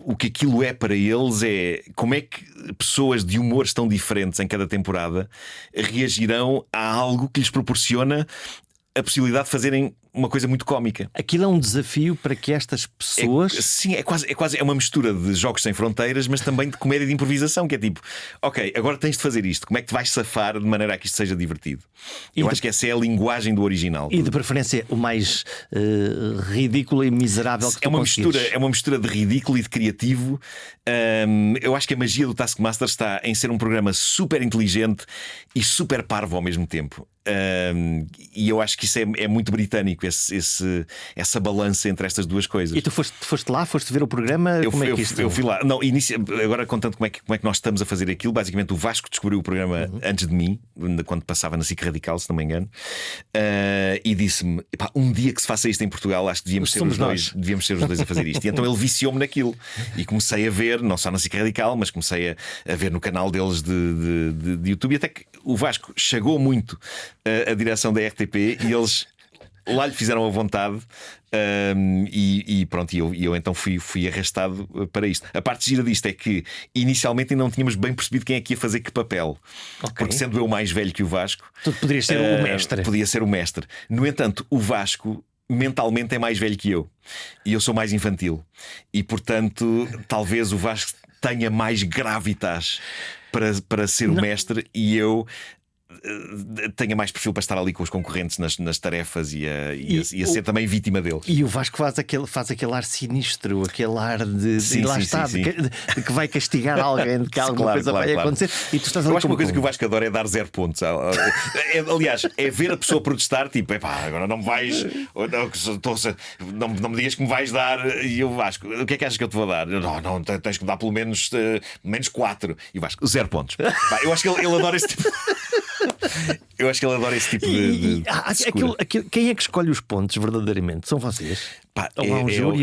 o que aquilo é para eles é como é que pessoas de humores tão diferentes em cada temporada reagirão a algo que lhes proporciona a possibilidade de fazerem uma coisa muito cómica. Aquilo é um desafio para que estas pessoas. Sim, é uma mistura de Jogos Sem Fronteiras, mas também de comédia de improvisação, que é tipo, ok, agora tens de fazer isto, como é que te vais safar de maneira a que isto seja divertido? Eu acho que essa é a linguagem do original. E de preferência o mais ridículo e miserável que tu conseguires. É uma mistura de ridículo e de criativo. Eu acho que a magia do Taskmaster está em ser um programa super inteligente e super parvo ao mesmo tempo. E eu acho que isso é muito britânico, essa balança entre estas duas coisas. E tu foste lá, foste ver o programa? Eu fui lá. Não, agora contando como é que nós estamos a fazer aquilo. Basicamente, o Vasco descobriu o programa antes de mim, quando passava na SIC Radical, se não me engano, e disse-me: um dia que se faça isto em Portugal, acho que devíamos ser os dois a fazer isto. E então ele viciou-me naquilo e comecei a ver, não só na SIC Radical, mas comecei a ver no canal deles de YouTube. E até que o Vasco chegou muito a direção da RTP e eles lá lhe fizeram a vontade. E pronto, eu então fui arrastado para isto. A parte gira disto é que inicialmente ainda não tínhamos bem percebido quem é que ia fazer que papel. Porque sendo eu mais velho que o Vasco, tu poderias ser o mestre. Podia ser o mestre. No entanto, o Vasco mentalmente é mais velho que eu e eu sou mais infantil. E portanto, talvez o Vasco tenha mais gravitas para ser o mestre e eu tenha mais perfil para estar ali com os concorrentes nas tarefas e a ser também vítima deles. E o Vasco faz aquele ar sinistro, aquele ar de lá está, de que vai castigar alguém, de que alguma coisa vai acontecer. E tu estás ali. Eu acho que uma coisa que o Vasco adora é dar 0 pontos. Aliás, é ver a pessoa protestar, tipo, agora não me vais, não me digas que me vais dar. E o Vasco, o que é que achas que eu te vou dar? Não, tens que me dar pelo menos 4. E o Vasco, 0 pontos. Eu acho que ele adora esse tipo. Eu acho que ele adora esse tipo de quem é que escolhe os pontos verdadeiramente? São vocês? Ou há um júri,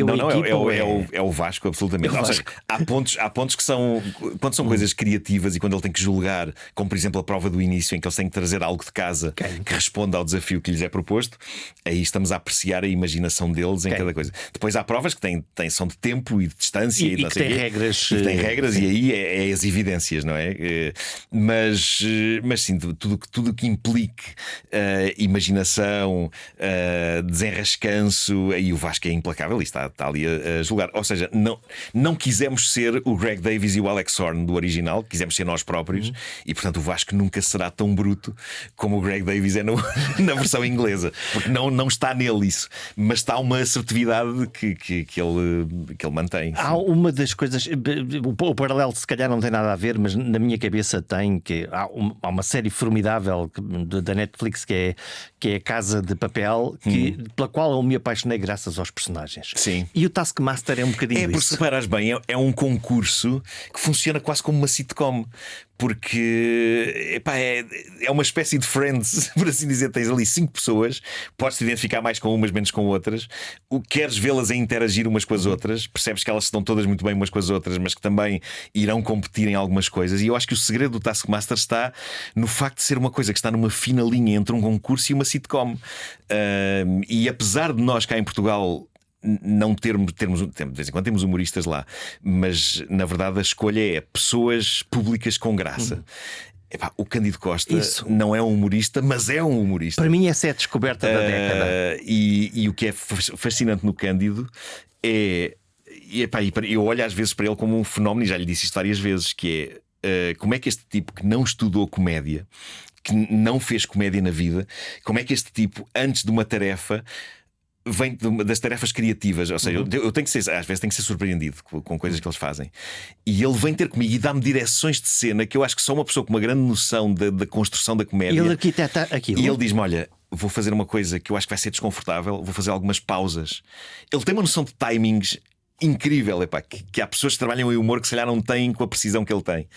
é o Vasco, absolutamente. Ou seja, há pontos que são quando são coisas criativas e quando ele tem que julgar, como por exemplo a prova do início, em que eles têm que trazer algo de casa que responda ao desafio que lhes é proposto. Aí estamos a apreciar a imaginação deles em cada coisa. Depois há provas que são de tempo e de distância e que têm regras. E que têm regras, e aí é as evidências, não é? Mas sim, tudo que implique imaginação, desenrascanço, aí o Vasco é implacável e está ali a julgar. Ou seja, não quisemos ser o Greg Davies e o Alex Horne do original, quisemos ser nós próprios, e portanto o Vasco nunca será tão bruto como o Greg Davies é na versão inglesa, porque não está nele isso, mas está uma assertividade que ele mantém. Há uma das coisas, o paralelo se calhar não tem nada a ver, mas na minha cabeça tem, que há uma série formidável da Netflix que é a Casa de Papel, pela qual eu me apaixonei graças aos personagens. Sim. E o Taskmaster é um bocadinho porque se reparas bem, é um concurso que funciona quase como uma sitcom. Porque é uma espécie de Friends, por assim dizer. Tens ali 5 pessoas, podes-te identificar mais com umas, menos com outras. Queres vê-las a interagir umas com as outras, percebes que elas estão todas muito bem umas com as outras, mas que também irão competir em algumas coisas. E eu acho que o segredo do Taskmaster está no facto de ser uma coisa que está numa fina linha entre um concurso e uma sitcom. E apesar de nós cá em Portugal não termos de vez em quando temos humoristas lá, mas na verdade a escolha é pessoas públicas com graça. O Cândido Costa não é um humorista, mas é um humorista. Para mim essa é a descoberta da década. E o que é fascinante no Cândido é eu olho às vezes para ele como um fenómeno, e já lhe disse isto várias vezes, que é como é que este tipo que não estudou comédia, que não fez comédia na vida, como é que este tipo, antes de uma tarefa, vem das tarefas criativas. Ou seja, eu tenho que ser, às vezes tenho que ser surpreendido com coisas que eles fazem. E ele vem ter comigo e dá-me direções de cena que eu acho que só uma pessoa com uma grande noção da construção da comédia. E ele arquiteta aquilo. E ele diz-me: olha, vou fazer uma coisa que eu acho que vai ser desconfortável, vou fazer algumas pausas. Ele tem uma noção de timings incrível, que há pessoas que trabalham em humor que se calhar não têm com a precisão que ele tem.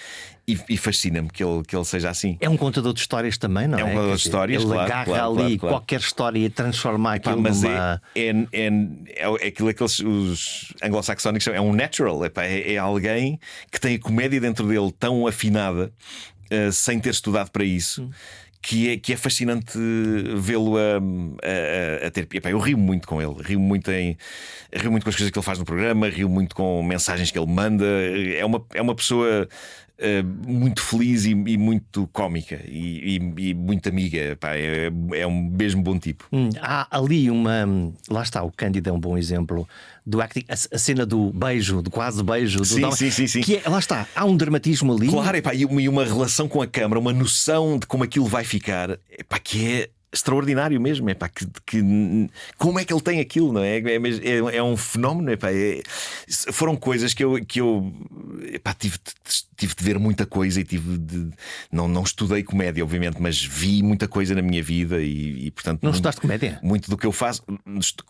E fascina-me que ele seja assim. É um contador de histórias também, não é? É um contador de histórias, ele claro. agarra ali qualquer história e transforma aquilo numa. É aquilo que os anglo-saxónicos chamam, é um natural. É alguém que tem a comédia dentro dele tão afinada, sem ter estudado para isso. Que é fascinante vê-lo a ter. Eu rio muito com ele, rio muito com as coisas que ele faz no programa, rio muito com mensagens que ele manda. É uma pessoa muito feliz e muito cómica e muito amiga. É um mesmo bom tipo. Há ali lá está, o Cândido é um bom exemplo do acting, a cena do beijo, do quase beijo do sim. Que lá está, há um dramatismo ali. Claro, e uma relação com a câmara, uma noção de como aquilo vai ficar, que é extraordinário mesmo. Como é que ele tem aquilo, não é? É um fenómeno. Foram coisas que eu tive de ver muita coisa e não estudei comédia, obviamente, mas vi muita coisa na minha vida e portanto. Não estudaste comédia? Muito do que eu faço,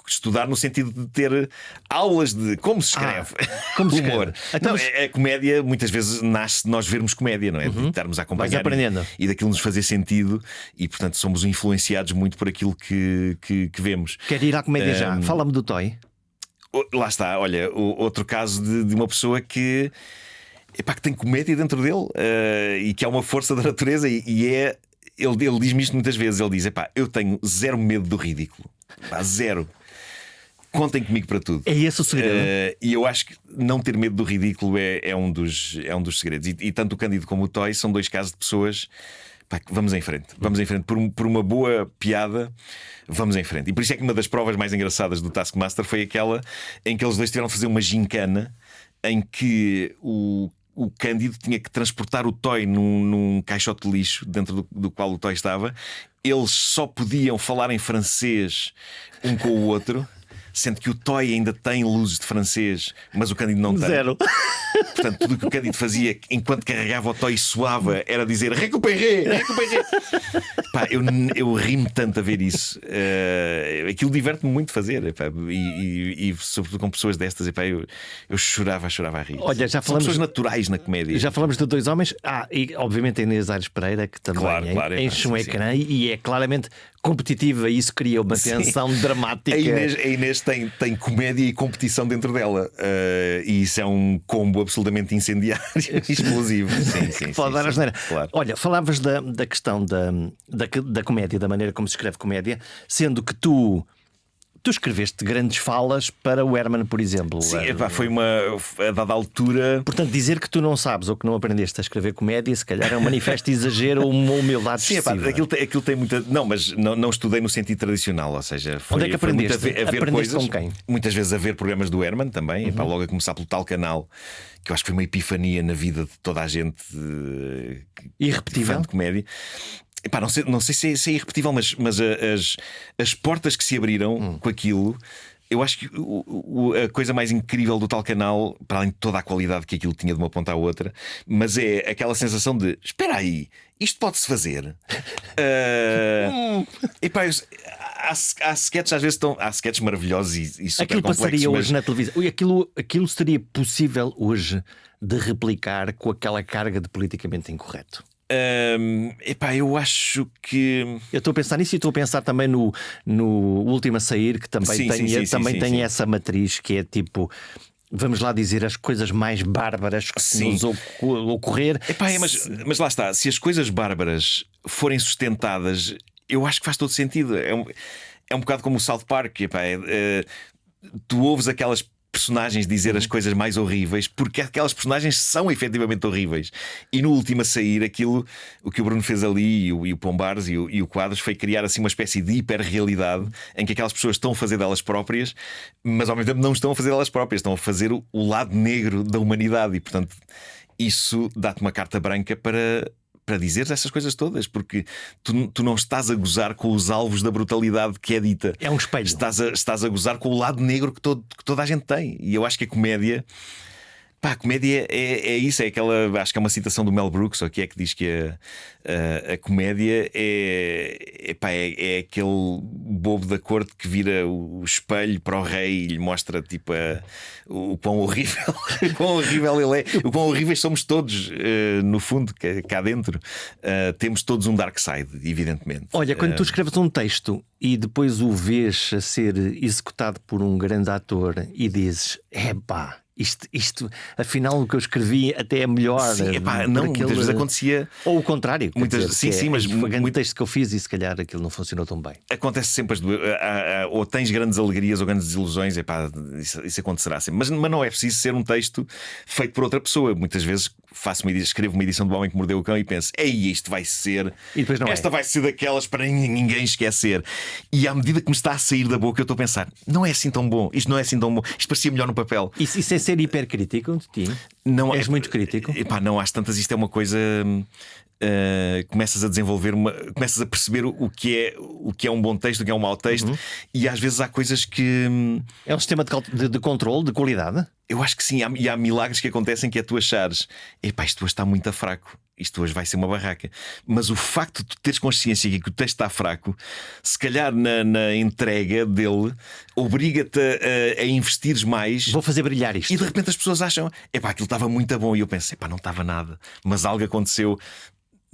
estudar no sentido de ter aulas de como se escreve. Como se humor. Então, não, a comédia muitas vezes nasce de nós vermos comédia, não é? De estarmos a acompanhar e daquilo nos fazer sentido, e portanto somos influenciados muito por aquilo que vemos. Quero ir à comédia já. Fala-me do Toy. Lá está, olha, outro caso de uma pessoa que tem comédia dentro dele, e que é uma força da natureza, ele diz-me isto muitas vezes. Ele diz: eu tenho zero medo do ridículo. Pá, zero. Contem comigo para tudo. É esse o segredo. E eu acho que não ter medo do ridículo é um dos segredos. E tanto o Cândido como o Toy são dois casos de pessoas. Pá, vamos em frente. Vamos em frente. Por uma boa piada, vamos em frente. E por isso é que uma das provas mais engraçadas do Taskmaster foi aquela em que eles dois tiveram a fazer uma gincana em que o Cândido tinha que transportar o Toy num caixote de lixo dentro do qual o Toy estava. Eles só podiam falar em francês um com o outro, sendo que o Toy ainda tem luzes de francês, mas o Cândido não tem. Zero. Portanto, tudo o que o Cândido fazia enquanto carregava o Toy e suava era dizer récupéré. Pá, eu ri-me tanto a ver isso. Aquilo diverte-me muito fazer. Epá, e sobretudo com pessoas destas, epá, eu chorava a rir. Olha, já São falamos, pessoas naturais na comédia. já falamos de dois homens. E obviamente a Inês Aires Pereira, que também Claro, enche um sim, ecrã e é claramente competitiva, e isso cria uma tensão dramática. A Inês tem comédia e competição dentro dela. E isso é um combo absolutamente incendiário e explosivo. Sim, Pode dar asneira. Claro. Olha, falavas da questão da comédia, da maneira como se escreve comédia, sendo que tu escreveste grandes falas para o Herman, por exemplo. Sim, epá, foi a dada altura. Portanto, dizer que tu não sabes ou que não aprendeste a escrever comédia, se calhar é um manifesto de exagero ou uma humildade Sim, epá, excessiva. aquilo tem muita. Não, mas não estudei no sentido tradicional. Ou seja, Onde é que foi muito aprendeste? a ver Aprendeste coisas. com quem? Muitas vezes a ver programas do Herman também. Epá, logo a começar pelo tal canal, que eu acho que foi uma epifania na vida de toda a gente. Irrepetível? Fã de comédia. Epá, não sei se é irrepetível, mas as portas que se abriram com aquilo. Eu acho que a coisa mais incrível do tal canal, para além de toda a qualidade que aquilo tinha de uma ponta à outra, mas é aquela sensação de: espera aí, isto pode-se fazer. Epá, há sketches, às vezes há sketches maravilhosos e super Aquilo complexos, passaria mas hoje na televisão. Aquilo seria possível hoje de replicar com aquela carga de politicamente incorreto? epá, eu acho que. Eu estou a pensar nisso e estou a pensar também no Último a Sair, que também tem essa matriz que é tipo: vamos lá dizer as coisas mais bárbaras que nos ocorrer. Epá, mas lá está, se as coisas bárbaras forem sustentadas, eu acho que faz todo sentido. É um bocado como o South Park. Epá, tu ouves aquelas personagens dizer as coisas mais horríveis porque aquelas personagens são efetivamente horríveis. E no Último a Sair, o que o Bruno fez ali, e o Pombares e o Quadros, foi criar assim uma espécie de hiperrealidade em que aquelas pessoas estão a fazer delas próprias, mas ao mesmo tempo não estão a fazer delas próprias, estão a fazer o lado negro da humanidade. E portanto isso dá-te uma carta branca para dizeres essas coisas todas, porque tu não estás a gozar com os alvos da brutalidade que é dita. É um espelho. Estás a gozar com o lado negro que toda a gente tem. E eu acho que a comédia é isso, acho que é uma citação do Mel Brooks, ou que é que diz que a comédia é aquele bobo da corte que vira o espelho para o rei e lhe mostra tipo o quão horrível o quão horrível ele é, o quão horríveis somos todos, no fundo, cá dentro. Temos todos um dark side, evidentemente. Olha, quando tu escreves um texto e depois o vês a ser executado por um grande ator e dizes: epá, isto, afinal, o que eu escrevi até é melhor. Sim, epá, não, muitas vezes acontecia. Ou o contrário, mas foi grande texto que eu fiz e se calhar aquilo não funcionou tão bem. Acontece sempre as duas. Ou tens grandes alegrias ou grandes desilusões, epá, isso acontecerá sempre. Mas não é preciso ser um texto feito por outra pessoa. Muitas vezes escrevo uma edição do Homem que Mordeu o Cão e penso: ei, isto vai ser. Esta vai ser daquelas para ninguém esquecer. E à medida que me está a sair da boca, eu estou a pensar: não é assim tão bom, isto não é assim tão bom, isto parecia melhor no papel. Isso é ser hipercrítico de ti? Não, és muito crítico? Epá, não, às tantas isto é uma coisa. Começas a desenvolver começas a perceber o que é um bom texto, o que é um mau texto, e às vezes há coisas que. É um sistema de controle, de qualidade? Eu acho que sim, e há milagres que acontecem que é tu achares: epá, isto hoje está muito fraco, isto hoje vai ser uma barraca. Mas o facto de tu teres consciência que o texto está fraco, se calhar na entrega dele, obriga-te a investires mais. Vou fazer brilhar isto. E de repente as pessoas acham: epá, aquilo estava muito bom. E eu penso: epá, não estava nada, mas algo aconteceu.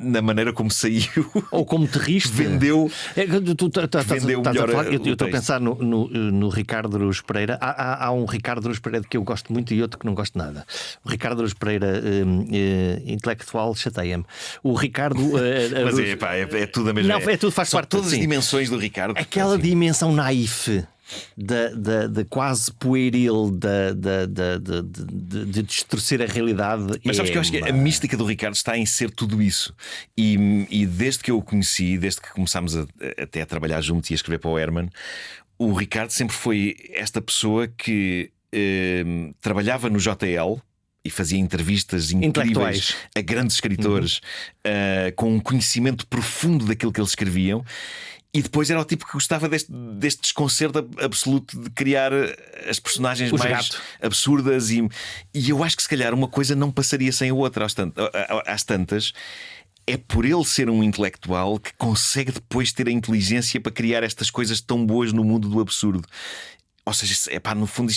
na maneira como saiu ou como te riste. vendeu melhor. Eu estou a texto. pensar no Ricardo Araújo Pereira. Há um Ricardo Araújo Pereira que eu gosto muito e outro que não gosto nada. O Ricardo Araújo Pereira intelectual chateia-me. O Ricardo Mas é tudo a mesma. Não, é tudo, faz São parte, todas as sim. dimensões do Ricardo. Aquela dimensão naif da quase pueril de distorcer a realidade. Mas sabes que eu acho que a mística do Ricardo está em ser tudo isso. E desde que eu o conheci, desde que começámos até a trabalhar juntos e a escrever para o Herman, o Ricardo sempre foi esta pessoa que trabalhava no JL e fazia entrevistas incríveis a grandes escritores, com um conhecimento profundo daquilo que eles escreviam. E depois era o tipo que gostava deste desconcerto absoluto de criar as personagens mais absurdas. E eu acho que se calhar uma coisa não passaria sem a outra. Às tantas, é por ele ser um intelectual que consegue depois ter a inteligência para criar estas coisas tão boas no mundo do absurdo. Ou seja, no fundo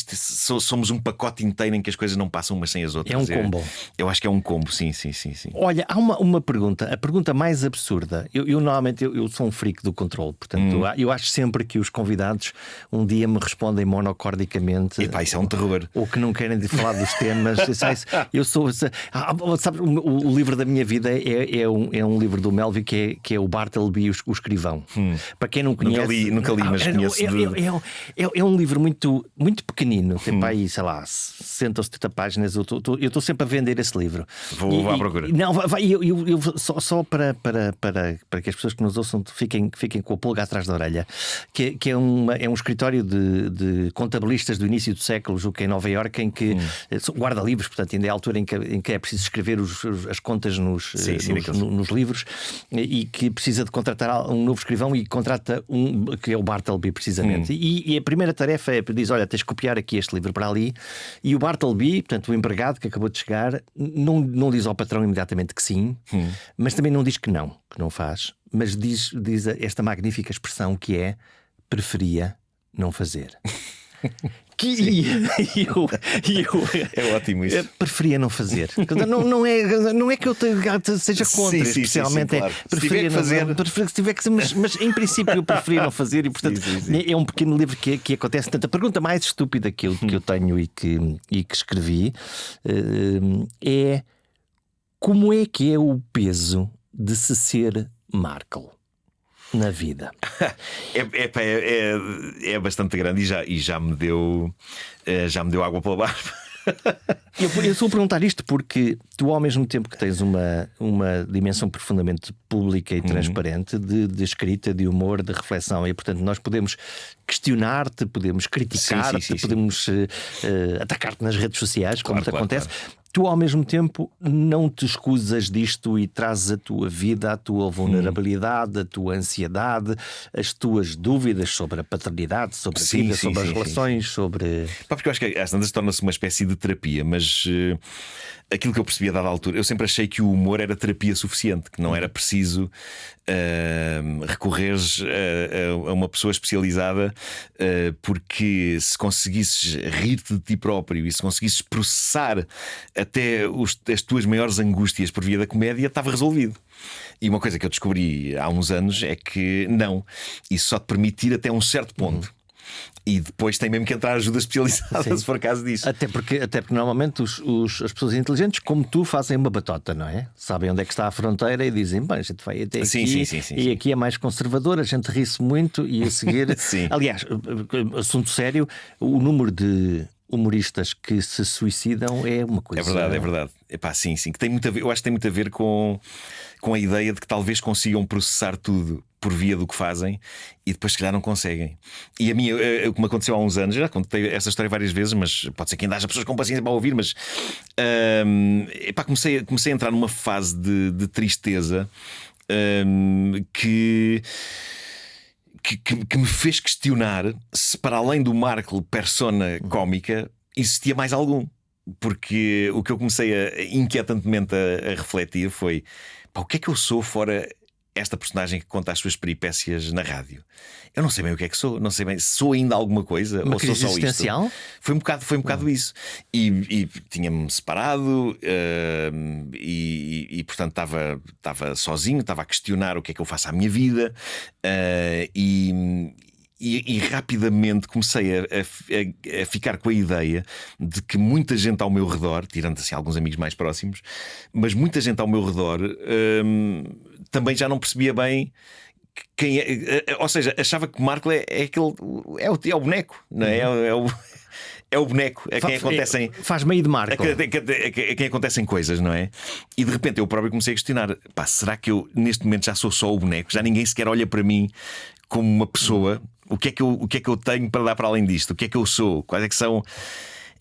somos um pacote inteiro em que as coisas não passam umas sem as outras. É um combo. Eu acho que é um combo, sim. Olha, há uma pergunta. A pergunta mais absurda. Eu normalmente eu sou um freak do controle. Portanto, eu acho sempre que os convidados um dia me respondem monocordicamente. Isso é um terror. Ou que não querem falar dos temas. Eu sou. Sabe, o livro da minha vida é um livro do Melville que é o Bartleby, o escrivão. Para quem não conhece. Nunca li, mas conheço. É um livro muito, muito pequenino, tem para aí, sei lá, 60 ou 70 páginas. Eu estou sempre a vender esse livro. Vou à procura. Não, só para que as pessoas que nos ouçam fiquem com a pulga atrás da orelha, que é um escritório de contabilistas do início do século, julgo que em Nova Iorque, em que guarda-livros, portanto, ainda é a altura em que é preciso escrever as contas nos livros, e que precisa de contratar um novo escrivão e contrata que é o Bartleby, precisamente. E a primeira tarefa diz: olha, tens de copiar aqui este livro para ali. E o Bartleby, portanto, o empregado que acabou de chegar, não diz ao patrão imediatamente que sim, mas também não diz que não faz, mas diz esta magnífica expressão que é: preferia não fazer. É ótimo isso. Preferia não fazer. Não é que eu seja contra, especialmente. Claro. Preferia não fazer. Se tiver que fazer, mas em princípio eu preferia não fazer. E portanto é um pequeno livro que acontece. Portanto, a pergunta mais estúpida que eu tenho e que escrevi é: como é que é o peso de se ser Markle na vida? É bastante grande e já me deu água pela barba. Eu estou a perguntar isto porque tu, ao mesmo tempo que tens uma dimensão profundamente pública e transparente de escrita, de humor, de reflexão, e portanto nós podemos questionar-te, podemos criticar-te, podemos atacar-te nas redes sociais, como te acontece. Claro. Tu, ao mesmo tempo, não te escusas disto e trazes a tua vida, a tua vulnerabilidade, a tua ansiedade, as tuas dúvidas sobre a paternidade, sobre a vida, sobre as relações, sobre... Porque eu acho que às tantas torna-se uma espécie de terapia, mas aquilo que eu percebi a dada altura, eu sempre achei que o humor era terapia suficiente, que não era preciso recorreres a uma pessoa especializada, porque se conseguisses rir-te de ti próprio e se conseguisses processar até as tuas maiores angústias por via da comédia, estava resolvido. E uma coisa que eu descobri há uns anos é que não, isso só te permite ir até um certo ponto. E depois tem mesmo que entrar ajuda especializada, se for caso disso. Até porque normalmente as pessoas inteligentes, como tu, fazem uma batota, não é? Sabem onde é que está a fronteira e dizem: bem, a gente vai até aqui. Sim. Aqui é mais conservador, a gente ri-se muito e a seguir. Aliás, assunto sério, o número de humoristas que se suicidam é uma coisa. É verdade. Sim, que tem muito a ver, eu acho que tem muito a ver com a ideia de que talvez consigam processar tudo por via do que fazem e depois se calhar não conseguem. E a mim, o que me aconteceu há uns anos, já contei essa história várias vezes, mas pode ser que ainda haja pessoas com paciência para ouvir, mas comecei a entrar numa fase de tristeza que me fez questionar se, para além do Markle persona cómica, existia mais algum. Porque o que eu comecei inquietantemente a refletir foi: o que é que eu sou fora esta personagem que conta as suas peripécias na rádio. Eu não sei bem o que é que sou, não sei bem se sou ainda alguma coisa Uma ou sou crise só existencial? isto. Foi um bocado isso. E tinha-me separado, e portanto estava sozinho, estava a questionar o que é que eu faço à minha vida, e rapidamente comecei a ficar com a ideia de que muita gente ao meu redor, tirando assim alguns amigos mais próximos, mas muita gente ao meu redor também já não percebia bem quem é. Ou seja, achava que o Marco é o boneco, não é? É o boneco, a quem acontecem. Faz meio de Marco. A quem acontecem coisas, não é? E de repente eu próprio comecei a questionar: pá, será que eu neste momento já sou só o boneco? Já ninguém sequer olha para mim como uma pessoa? O que é que eu tenho para dar para além disto? O que é que eu sou? Quais é que são?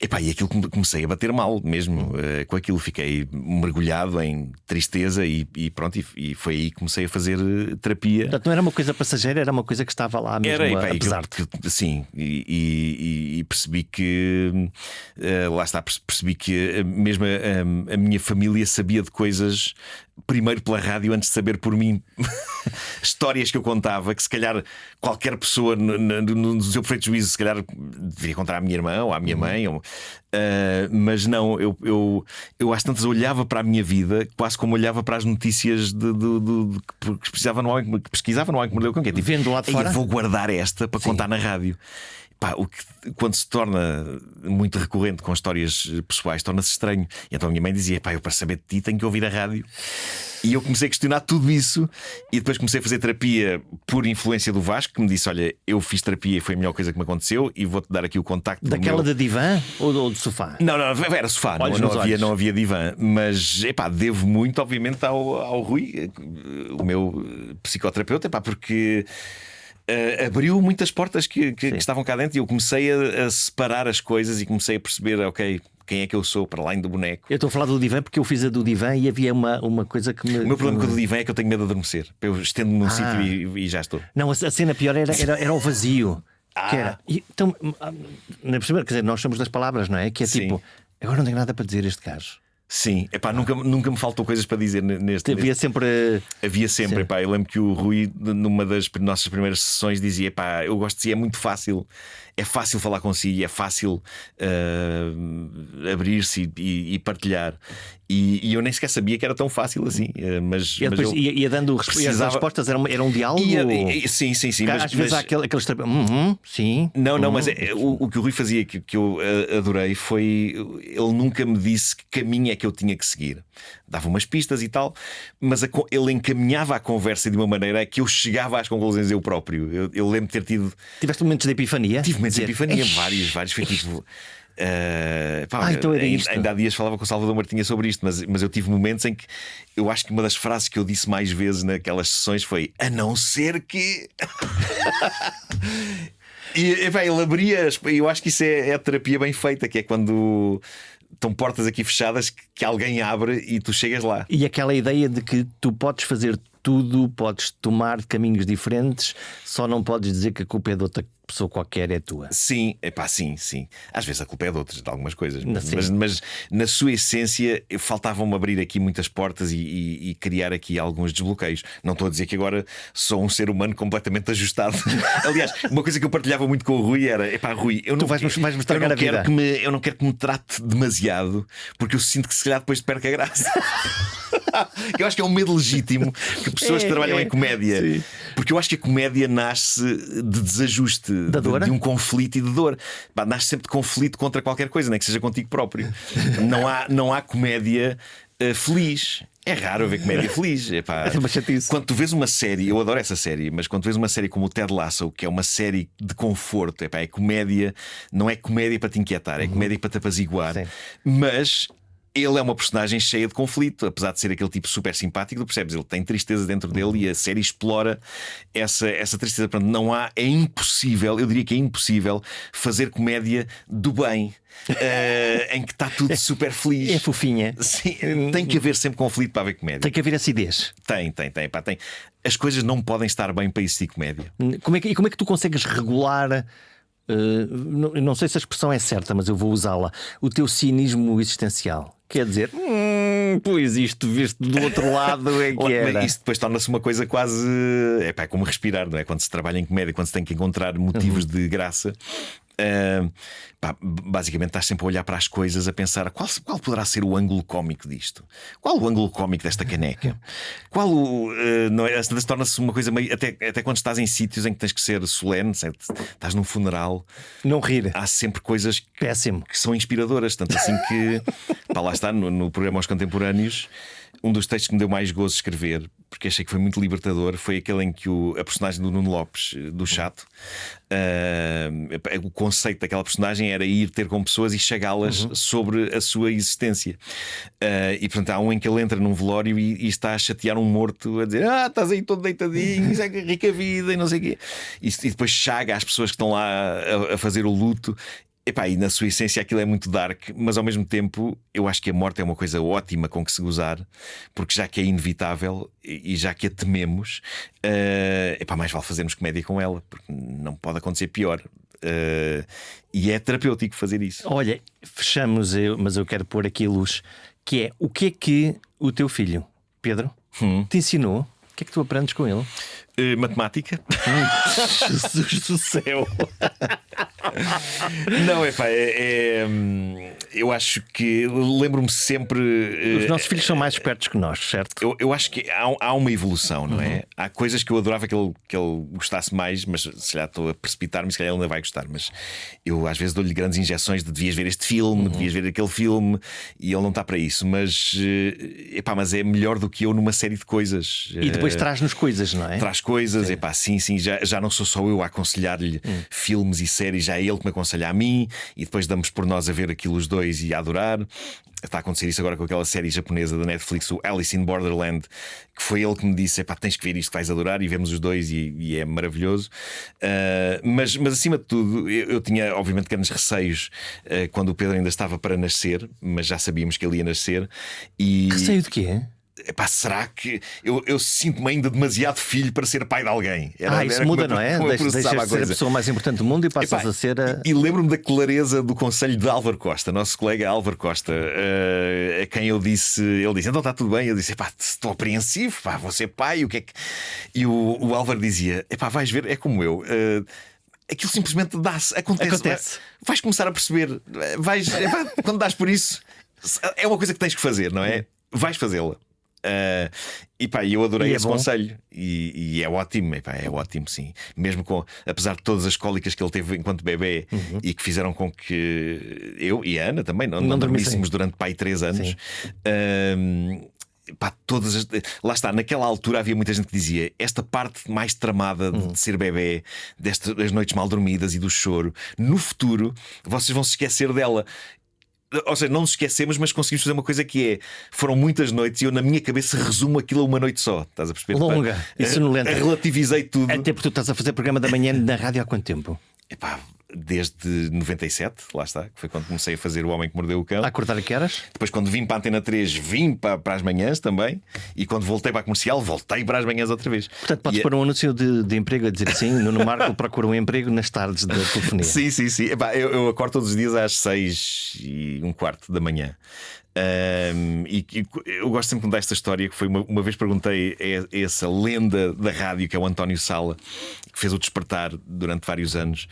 Epá, e aquilo comecei a bater mal mesmo. Com aquilo fiquei mergulhado em tristeza e pronto. E foi aí que comecei a fazer terapia. Portanto, não era uma coisa passageira, era uma coisa que estava lá mesmo. Apesar de. Sim, e percebi que lá está, percebi que mesmo a minha família sabia de coisas primeiro pela rádio antes de saber por mim. Histórias que eu contava que se calhar qualquer pessoa no seu perfeito juízo se calhar deveria contar à minha irmã ou à minha mãe, mas não, eu às tantas olhava para a minha vida quase como olhava para as notícias que pesquisava no Homem que Mordeu o Cão, que é tipo, vendo lá de fora, eu vou guardar esta para contar na rádio. Pá, quando se torna muito recorrente com histórias pessoais, torna-se estranho. E então a minha mãe dizia: pá, eu para saber de ti tenho que ouvir a rádio. E eu comecei a questionar tudo isso. E depois comecei a fazer terapia por influência do Vasco, que me disse: olha, eu fiz terapia e foi a melhor coisa que me aconteceu. E vou-te dar aqui o contacto. Daquela de divã ou de sofá? Não, era sofá, não havia divã. Mas epá, devo muito, obviamente, ao Rui, o meu psicoterapeuta, epá, porque abriu muitas portas que estavam cá dentro. E eu comecei a separar as coisas e comecei a perceber: ok, quem é que eu sou para além do boneco? Eu estou a falar do divã porque eu fiz a do divã e havia uma coisa que me. O meu problema com o do divã é que eu tenho medo de adormecer. Eu estendo-me num sítio e já estou. Não, a cena pior era o vazio. Que era. Então, na primeira, quer dizer, nós somos das palavras, não é? Que é tipo, agora não tenho nada para dizer este gajo. Sim, epá, nunca me faltou coisas para dizer neste. Havia sempre. Epá, eu lembro que o Rui, numa das nossas primeiras sessões, dizia: epá, eu gosto de si, é muito fácil. É fácil falar consigo, é fácil abrir-se e partilhar. E eu nem sequer sabia que era tão fácil assim. Mas depois ia dando as respostas, era um diálogo. Sim. Às vezes há aqueles. Sim. Não, mas o que o Rui fazia que eu adorei foi: ele nunca me disse que caminho é que eu tinha que seguir. Dava umas pistas e tal, mas ele encaminhava a conversa de uma maneira que eu chegava às conclusões eu próprio. Eu lembro de ter tido. Tiveste momentos de epifania? Tive momentos de epifania, vários. Foi tipo. Então era isto. Ainda há dias falava com o Salvador Martinha sobre isto, mas eu tive momentos em que eu acho que uma das frases que eu disse mais vezes naquelas sessões foi: a não ser que. E ele abria. Eu acho que isso é a terapia bem feita, que é quando estão portas aqui fechadas que alguém abre e tu chegas lá. E aquela ideia de que tu podes fazer tudo, podes tomar caminhos diferentes, só não podes dizer que a culpa é de outra pessoa qualquer, é tua. Sim. Às vezes a culpa é de outras, de algumas coisas, mas na sua essência faltavam-me abrir aqui muitas portas e criar aqui alguns desbloqueios. Não estou a dizer que agora sou um ser humano completamente ajustado. Aliás, uma coisa que eu partilhava muito com o Rui era: epá, Rui, eu não quero que me trate demasiado, porque eu sinto que se calhar depois perco a graça. Eu acho que é um medo legítimo que pessoas que trabalham em comédia. Sim. Porque eu acho que a comédia nasce de desajuste, de um conflito e de dor. Nasce sempre de conflito contra qualquer coisa, nem que seja contigo próprio. Não há comédia feliz. É raro ver comédia feliz. Epá, quando tu vês uma série, eu adoro essa série, mas quando tu vês uma série como o Ted Lasso, que é uma série de conforto, é comédia, não é comédia para te inquietar, é comédia para te apaziguar. Sim. Mas ele é uma personagem cheia de conflito, apesar de ser aquele tipo super simpático, tu percebes? Ele tem tristeza dentro dele e a série explora essa tristeza. Portanto, é impossível, eu diria que é impossível fazer comédia do bem. Em que está tudo super feliz. É fofinha. Sim, tem que haver sempre conflito para haver comédia. Tem que haver acidez. Tem. As coisas não podem estar bem para existir comédia. Como é que tu consegues regular não sei se a expressão é certa, mas eu vou usá-la. O teu cinismo existencial. Quer dizer, pois isto visto do outro lado é que era. Isso depois torna-se uma coisa quase. É como respirar, não é? Quando se trabalha em comédia, quando se tem que encontrar motivos de graça. Basicamente estás sempre a olhar para as coisas, a pensar qual poderá ser o ângulo cómico disto? Qual o ângulo cómico desta caneca? Qual o. Não é? Torna-se uma coisa meio. Até quando estás em sítios em que tens que ser solene, certo? Estás num funeral, não rir. Há sempre coisas péssimo que são inspiradoras. Tanto assim que, lá está, no programa Aos Contemporâneos, um dos textos que me deu mais gozo escrever, porque achei que foi muito libertador, foi aquele em que a personagem do Nuno Lopes, do Chato, o conceito daquela personagem era ir ter com pessoas e chegá-las sobre a sua existência. E portanto há um em que ele entra num velório e está a chatear um morto, a dizer: estás aí todo deitadinho, isso é que é rica vida e não sei o quê. E depois chaga às pessoas que estão lá a fazer o luto. E na sua essência aquilo é muito dark, mas ao mesmo tempo eu acho que a morte é uma coisa ótima com que se gozar, porque já que é inevitável e já que a tememos, mais vale fazermos comédia com ela, porque não pode acontecer pior. E é terapêutico fazer isso. Olha, fechamos, mas eu quero pôr aqui a luz, que é o que o teu filho, Pedro, te ensinou? O que é que tu aprendes com ele? Matemática. Jesus do céu. Não, eu acho que lembro-me sempre. Os nossos filhos são mais espertos que nós, certo? Eu acho que há uma evolução, não é? Há coisas que eu adorava que ele gostasse mais, mas se calhar estou a precipitar-me, se calhar ele ainda vai gostar. Mas eu às vezes dou-lhe grandes injeções de devias ver este filme, devias ver aquele filme, e ele não está para isso. Mas é melhor do que eu numa série de coisas. E depois traz-nos coisas, não é? Traz coisas, sim, já não sou só eu a aconselhar-lhe filmes e séries, já é ele que me aconselha a mim, e depois damos por nós a ver aquilo os dois e a adorar. Está a acontecer isso agora com aquela série japonesa da Netflix, o Alice in Borderland, que foi ele que me disse: tens que ver isto que vais adorar, e vemos os dois e é maravilhoso. Mas acima de tudo, eu tinha obviamente grandes receios quando o Pedro ainda estava para nascer, mas já sabíamos que ele ia nascer. Receio de quê? Será que eu sinto-me ainda demasiado filho para ser pai de alguém? Isso muda, não é? Deixas de ser a pessoa mais importante do mundo e passas a ser E lembro-me da clareza do conselho de Álvaro Costa, nosso colega Álvaro Costa, a quem ele disse: então está tudo bem. Eu disse: estou apreensivo, vou ser pai, o que é que. E o Álvaro dizia: vais ver, é como eu. Aquilo simplesmente dá-se, acontece. Vais começar a perceber, quando dás por isso, é uma coisa que tens que fazer, não é? Vais fazê-la. Eu adorei esse conselho e é ótimo, é ótimo, sim. Mesmo apesar de todas as cólicas que ele teve enquanto bebê e que fizeram com que eu e a Ana também não dormíssemos durante 3 anos. Lá está, naquela altura havia muita gente que dizia: esta parte mais tramada de ser bebê, das noites mal dormidas e do choro, no futuro vocês vão se esquecer dela. Ou seja, não nos esquecemos, mas conseguimos fazer uma coisa que foram muitas noites e eu na minha cabeça resumo aquilo a uma noite só. Estás a perceber? Longa e sonolenta. Relativizei tudo. Até porque tu estás a fazer programa da manhã na rádio há quanto tempo? Desde 97, lá está, que foi quando comecei a fazer O Homem que Mordeu o Cão. A acordar a que horas? Depois, quando vim para a Antena 3, vim para as manhãs também. E quando voltei para a comercial, voltei para as manhãs outra vez. Portanto, podes pôr um anúncio de emprego a dizer assim: Nuno Marco procura um emprego nas tardes da telefonia. Sim. Eu acordo todos os dias às 6:15 da manhã. E eu gosto sempre de contar esta história, que foi uma vez perguntei a essa lenda da rádio, que é o António Sala, que fez o Despertar durante vários anos,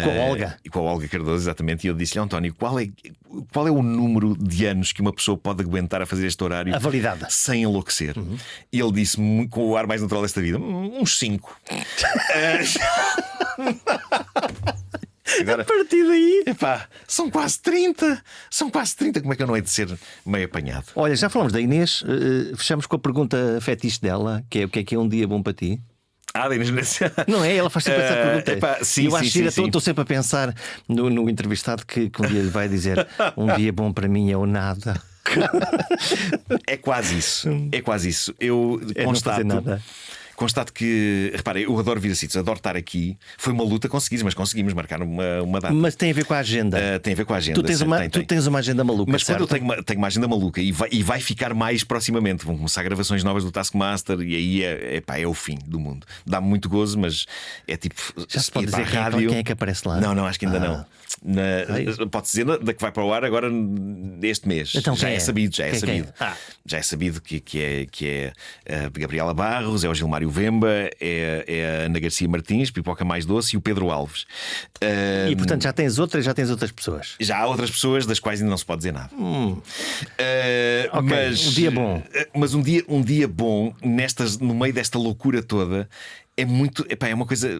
com a Olga. E com a Olga Cardoso, exatamente. E eu disse-lhe: António, qual é o número de anos que uma pessoa pode aguentar a fazer este horário, a validade, sem enlouquecer? E ele disse, com o ar mais natural desta vida: uns 5. Agora, a partir daí, são quase 30. Como é que eu não hei de ser meio apanhado? Olha, já falamos da Inês. Fechamos com a pergunta fetiche dela, que é: o que é um dia bom para ti? Da Inês. Não é? Ela faz sempre essa pergunta. Sim, eu acho que estou sempre a pensar no entrevistado que um dia lhe vai dizer: um dia bom para mim é o nada. É quase isso. Eu constato. Não fazer nada. Constato que, repara, eu adoro vir a sítios, adoro estar aqui. Foi uma luta, mas conseguimos marcar uma data. Mas tem a ver com a agenda. Tem a ver com a agenda. Tu tens uma agenda maluca. Mas certo? quando eu tenho uma agenda maluca e vai ficar mais proximamente, vão começar gravações novas do Taskmaster e aí é o fim do mundo. Dá-me muito gozo, mas é tipo. Já se pode dizer rádio... quem é que aparece lá? Não, acho que ainda não. Pode dizer da que vai para o ar agora este mês. Então, já é sabido. Quem é? Já é sabido que é a Gabriela Barros, é o Gilmário Vemba, é a Ana Garcia Martins, Pipoca Mais Doce e o Pedro Alves. E portanto já tens outras pessoas. Já há outras pessoas das quais ainda não se pode dizer nada. Mas um dia bom. Mas um dia bom no meio desta loucura toda é muito. É uma coisa.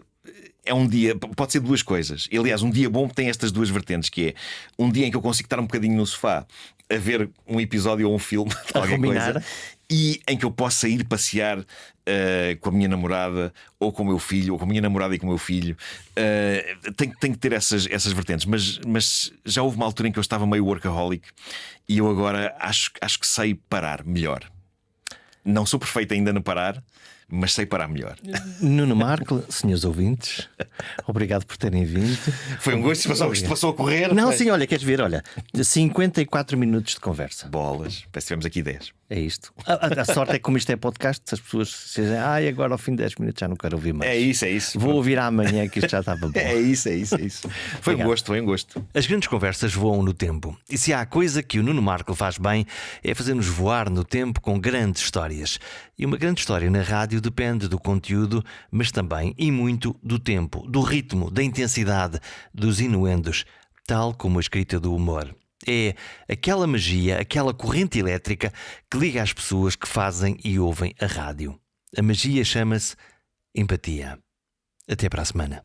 É um dia, pode ser duas coisas. Aliás, um dia bom tem estas duas vertentes, que é um dia em que eu consigo estar um bocadinho no sofá a ver um episódio ou um filme de qualquer coisa, e em que eu posso sair passear com a minha namorada ou com o meu filho, ou com a minha namorada e com o meu filho. Tenho que ter essas vertentes, mas já houve uma altura em que eu estava meio workaholic e eu agora acho que sei parar melhor. Não sou perfeito ainda no parar, mas sei parar melhor. Nuno Marco, senhores ouvintes, obrigado por terem vindo. Foi um gosto, isto passou a correr. Não, sim, olha, queres ver? Olha, 54 minutos de conversa. Bolas, parece que tivemos aqui 10. É isto. A sorte é que, como isto é podcast, se as pessoas dizem, agora ao fim de 10 minutos já não quero ouvir mais. É isso. Vou ouvir amanhã que isto já estava bom. É isso. Foi um gosto. As grandes conversas voam no tempo. E se há coisa que o Nuno Marco faz bem, é fazer-nos voar no tempo com grandes histórias. E uma grande história na rádio depende do conteúdo, mas também e muito do tempo, do ritmo, da intensidade, dos inuendos, tal como a escrita do humor. É aquela magia, aquela corrente elétrica que liga as pessoas que fazem e ouvem a rádio. A magia chama-se empatia. Até para a semana.